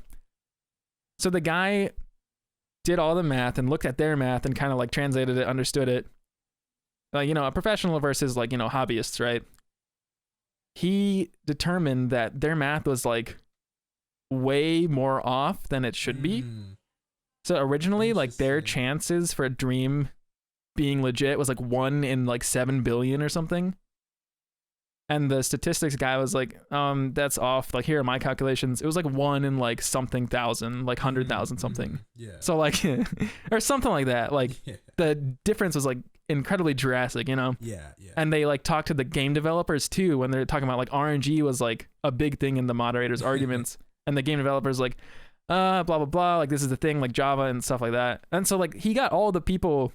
So the guy did all the math and looked at their math and kind of like translated it, understood it. Like, a professional versus like, hobbyists, right? He determined that their math was like way more off than it should be. So originally, like, their chances for a Dream being legit was like 1 in like 7 billion or something. And the statistics guy was like, that's off. Like, here are my calculations. It was like 1 in like something thousand, like 100,000 something. Yeah. So like, or something like that. Like, the difference was like incredibly drastic, Yeah. And they like talked to the game developers too when they're talking about like RNG was like a big thing in the moderators' arguments. And the game developers like, blah, blah, blah. Like, this is the thing, like Java and stuff like that. And so like, he got all the people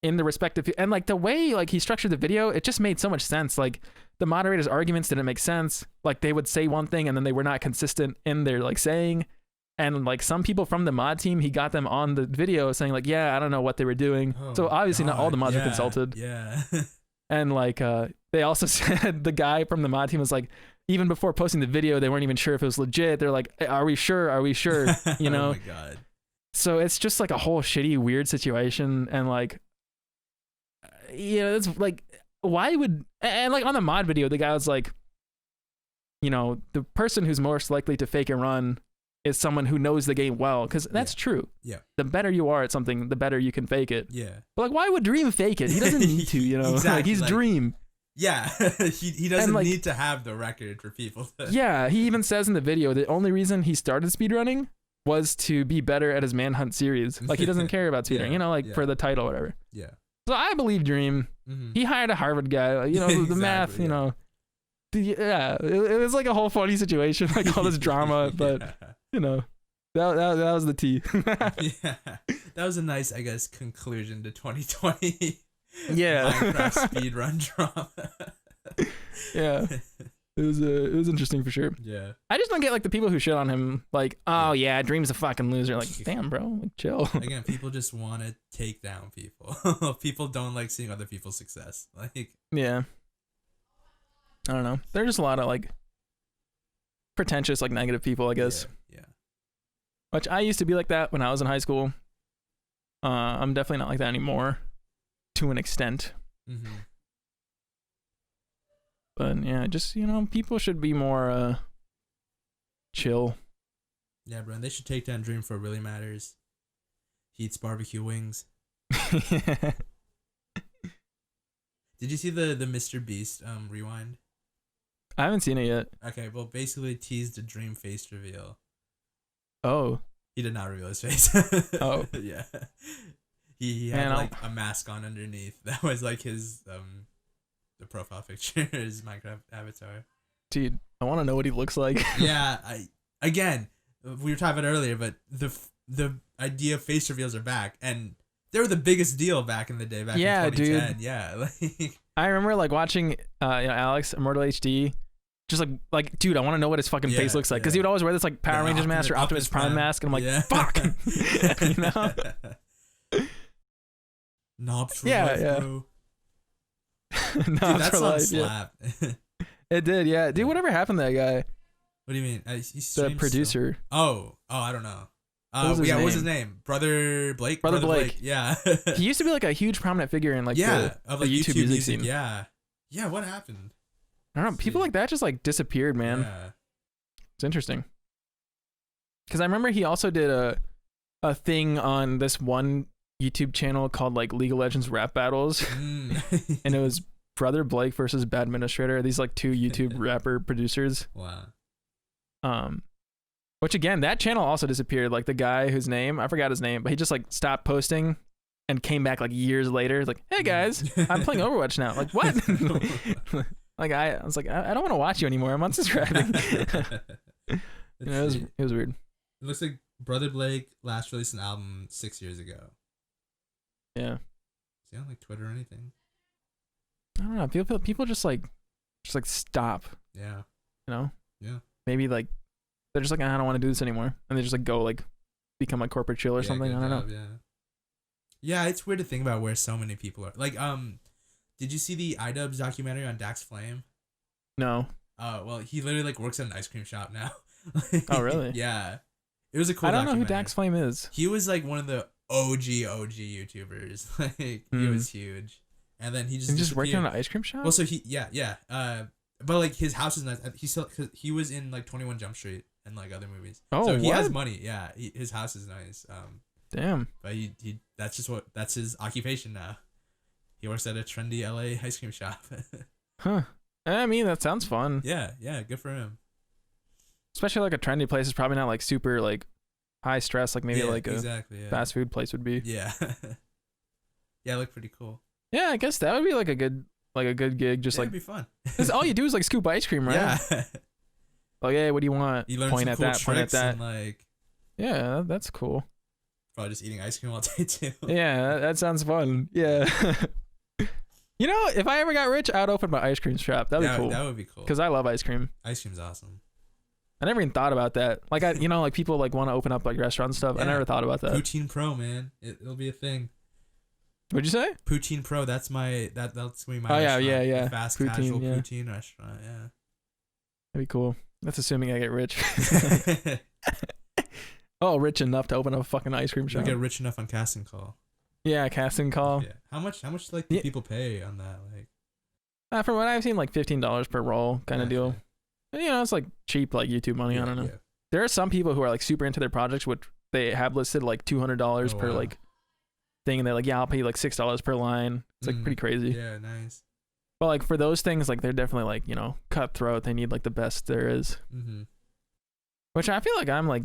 in the respective, and like the way like he structured the video, it just made so much sense. Like, the moderators' arguments didn't make sense. Like, they would say one thing and then they were not consistent in their like saying. And like some people from the mod team, he got them on the video saying like, yeah, I don't know what they were doing. So obviously not all the mods were consulted. Yeah. And like, they also said the guy from the mod team was like, even before posting the video, they weren't even sure if it was legit. They're like, are we sure? Are we sure? Oh my God. So it's just like a whole shitty, weird situation. And like, it's like, why would, and like on the mod video, the guy was like, the person who's most likely to fake a run is someone who knows the game well, because that's true. Yeah. The better you are at something, the better you can fake it. Yeah. But like, why would Dream fake it? He doesn't need to, Exactly. Like, he's Dream. Yeah. he doesn't need to have the record for people to... Yeah. He even says in the video, the only reason he started speedrunning was to be better at his Manhunt series. Like, he doesn't care about speedrunning, for the title or whatever. Yeah. So I believe Dream. He hired a Harvard guy, the exactly, math, it was like a whole funny situation, like all this drama, but that was the tea. Yeah, that was a nice, I guess, conclusion to 2020. Yeah, Minecraft speedrun drama. Yeah, it was interesting for sure. Yeah, I just don't get like the people who shit on him, like, oh yeah, Dream's a fucking loser. Like, damn, bro, like, chill. Again, people just want to take down people. People don't like seeing other people's success. Like, yeah, I don't know. There's just a lot of like pretentious, like negative people, I guess. Yeah. Which I used to be like that when I was in high school. I'm definitely not like that anymore, to an extent. But yeah, just people should be more chill. Yeah, bro. And they should take down Dream for It Really Matters. He eats barbecue wings. Did you see the Mr. Beast rewind? I haven't seen it yet. Okay, well, basically teased a Dream face reveal. Oh. He did not reveal his face. Oh. Yeah. He had like a mask on underneath. That was like his the profile picture, his Minecraft avatar. Dude, I want to know what he looks like. Yeah, we were talking about it earlier, but the idea of face reveals are back, and they were the biggest deal back in the day, back in 2010. Dude. Yeah, like I remember like watching Alex Immortal HD, just like dude, I want to know what his fucking face looks like, because he would always wear this like Power Rangers mask or Optimus Prime mask, and I'm like, fuck. Knobs for life, bro. Dude, that song slapped. It did, yeah. Dude, whatever happened to that guy? What do you mean? The producer. Oh, I don't know. What was his name? Brother Blake? Brother Blake. Yeah. He used to be like a huge prominent figure in like the YouTube music scene. Yeah. Yeah, what happened? I don't know. People like that just like disappeared, man. Yeah. It's interesting. Because I remember he also did a thing on this one YouTube channel called like League of Legends Rap Battles. And it was Brother Blake versus Bad Administrator. These like two YouTube rapper producers. Wow. Which again, that channel also disappeared. Like the guy whose name, I forgot his name, but he just like stopped posting and came back like years later. Like, hey guys, I'm playing Overwatch now. Like, what? Like I was like, I don't want to watch you anymore. I'm unsubscribing. It was weird. It looks like Brother Blake last released an album 6 years ago. Yeah. Is he on like Twitter or anything? I don't know. People just like stop. Yeah. You know? Yeah. Maybe like they're just like, I don't want to do this anymore, and they just like go like become like corporate chill or something. I don't know. Yeah, it's weird to think about where so many people are. Like, did you see the iDubbbz documentary on Dax Flame? No. Oh, well, he literally like works at an ice cream shop now. Oh, really? Yeah. It was a cool I don't know who documentary. Dax Flame is. He was like one of the OG YouTubers. Like he was huge. And then he just working in an ice cream shop? Well, so but like his house is nice. He was in like 21 Jump Street and like other movies. Oh, so he has money. Yeah, his house is nice. Damn. But he that's his occupation now. He works at a trendy LA ice cream shop. Huh. I mean, that sounds fun. Yeah, good for him. Especially like a trendy place is probably not like super like high stress like maybe like a fast food place would be. Yeah. Yeah, it looked pretty cool. Yeah, I guess that would be like a good gig. Just like it'd be fun. Cause all you do is like scoop ice cream, right? Yeah. Like, hey, what do you want? You learn point some at cool that. Point at tricks that. and like. Yeah, that's cool. Probably just eating ice cream all day too. Yeah, that sounds fun. Yeah. You know, if I ever got rich, I'd open my ice cream shop. That'd be cool. That would be cool. Because I love ice cream. Ice cream's awesome. I never even thought about that. Like like people like want to open up like restaurant stuff. Yeah. I never thought about that. Poutine Pro, man, it'll be a thing. What'd you say? Poutine Pro. That's my that's gonna be my. Oh restaurant. yeah. Fast casual poutine restaurant. Yeah. That'd be cool. That's assuming I get rich. Oh, rich enough to open up a fucking ice cream shop. You get rich enough on casting call. Yeah, casting call. Yeah. How much like do people pay on that? Like. From what I've seen, like $15 per roll kind of deal. And, it's like cheap, like YouTube money. I don't know. Yeah. There are some people who are like super into their projects, which they have listed like $200 per like thing, and they're like, yeah, I'll pay you like $6 per line. It's like pretty crazy. Yeah, nice. But like for those things, like they're definitely like cutthroat. They need like the best there is. Mm-hmm. Which I feel like I'm like,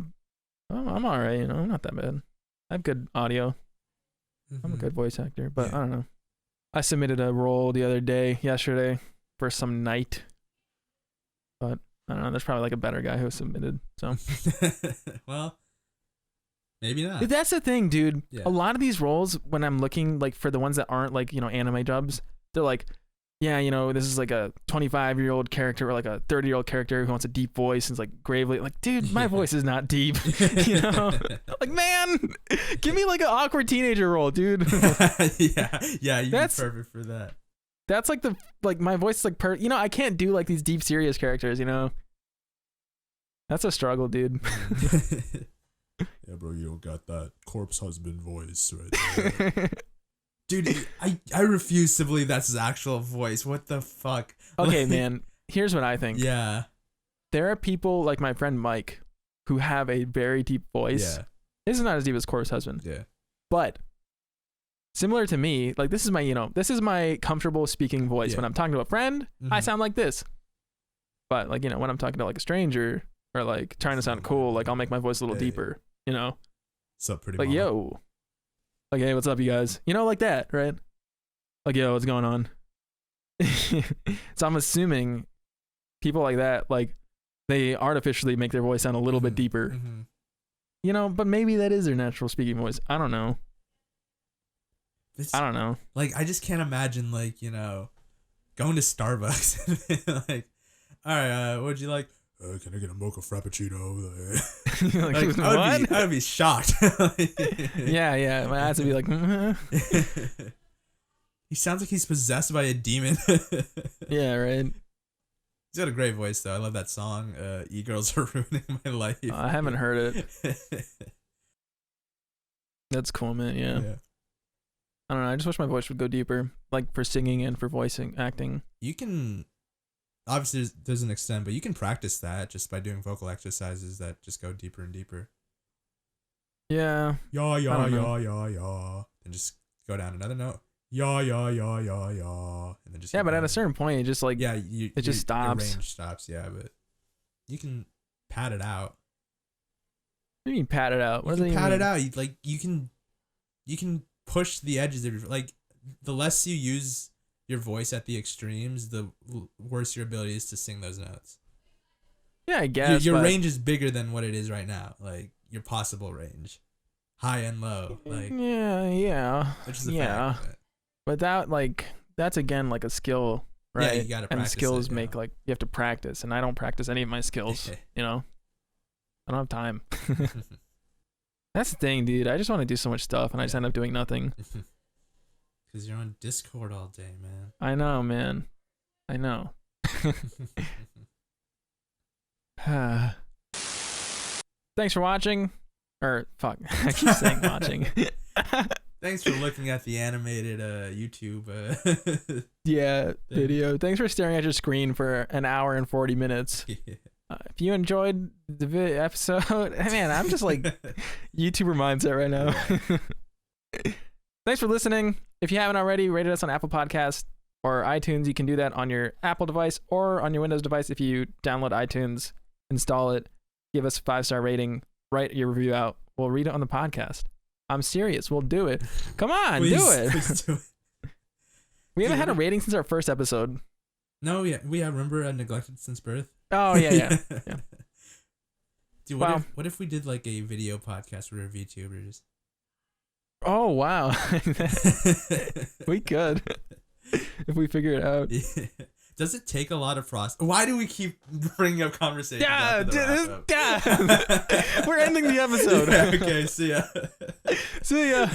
I'm all right. I'm not that bad. I have good audio. Mm-hmm. I'm a good voice actor, but I don't know. I submitted a role yesterday for some knight, but I don't know. There's probably like a better guy who submitted. So, well, maybe not. That's the thing, dude. Yeah. A lot of these roles, when I'm looking like for the ones that aren't like anime jobs, they're like, yeah, this is like a 25-year-old character or like a 30-year-old character who wants a deep voice and is like gravely like, dude, my voice is not deep. Like, man, give me like an awkward teenager role, dude. Yeah, you'd be perfect for that. That's like my voice is like I can't do like these deep serious characters, That's a struggle, dude. Yeah, bro, you don't got that corpse husband voice right there. Dude, I refuse to believe that's his actual voice. What the fuck? Okay, man. Here's what I think. Yeah. There are people like my friend Mike who have a very deep voice. Yeah. This is not as deep as Cora's husband. Yeah. But similar to me, like this is my comfortable speaking voice. Yeah. When I'm talking to a friend, I sound like this. But like, when I'm talking to like a stranger or like trying to sound cool, like I'll make my voice a little deeper, What's up, pretty like, mama? yo. Like, hey, what's up, you guys? Like that, right? Like, yo, what's going on? So I'm assuming people like that, like, they artificially make their voice sound a little bit deeper. But maybe that is their natural speaking voice. I don't know. I don't know. Like, I just can't imagine, like, going to Starbucks and like, all right, what'd you like? Can I get a mocha frappuccino? Like, what? I would be shocked. Yeah. My eyes would be like, He sounds like he's possessed by a demon. Yeah, right. He's got a great voice, though. I love that song. E-Girls Are Ruining My Life. I haven't heard it. That's cool, man. Yeah. I don't know. I just wish my voice would go deeper, like for singing and for voicing, acting. You can, obviously there's an extent, but you can practice that just by doing vocal exercises that just go deeper and deeper. Yeah. Yaw, yaw, yaw, yaw, yaw. And just go down another note. Yaw, yaw, yaw, yaw, yaw. And then just but at a certain point, it just like, it just stops. Your range stops, yeah, but you can pad it out. What do you mean pad it out? What does that mean? Pad it out. You can push the edges of your, like, the less you use your voice at the extremes, the worse your ability is to sing those notes. Yeah, I guess. Your range is bigger than what it is right now. Like, your possible range. High and low. Like, yeah. Which is a fact. But that, like, that's again like a skill, right? Yeah, you gotta practice. And skills make, like, you have to practice. And I don't practice any of my skills, I don't have time. That's the thing, dude. I just want to do so much stuff, and I just end up doing nothing. Because you're on Discord all day, man. I know, man. I know. Thanks for watching. Or, fuck. I keep saying watching. Thanks for looking at the animated YouTube video. Thanks for staring at your screen for an hour and 40 minutes. If you enjoyed the episode, man, I'm just like YouTuber mindset right now. Thanks for listening. If you haven't already, rated us on Apple Podcasts or iTunes. You can do that on your Apple device or on your Windows device. If you download iTunes, install it, give us a 5-star rating, write your review out. We'll read it on the podcast. I'm serious. We'll do it. Come on, do it. Please do it. We haven't had a rating since our first episode. No, we have. Remember Neglected Since Birth? Oh, yeah. Dude, what if we did like a video podcast where we're VTubers? Oh, wow. We could. If we figure it out. Yeah. Does it take a lot of process? Why do we keep bringing up conversations? We're ending the episode. Okay, see ya. See ya.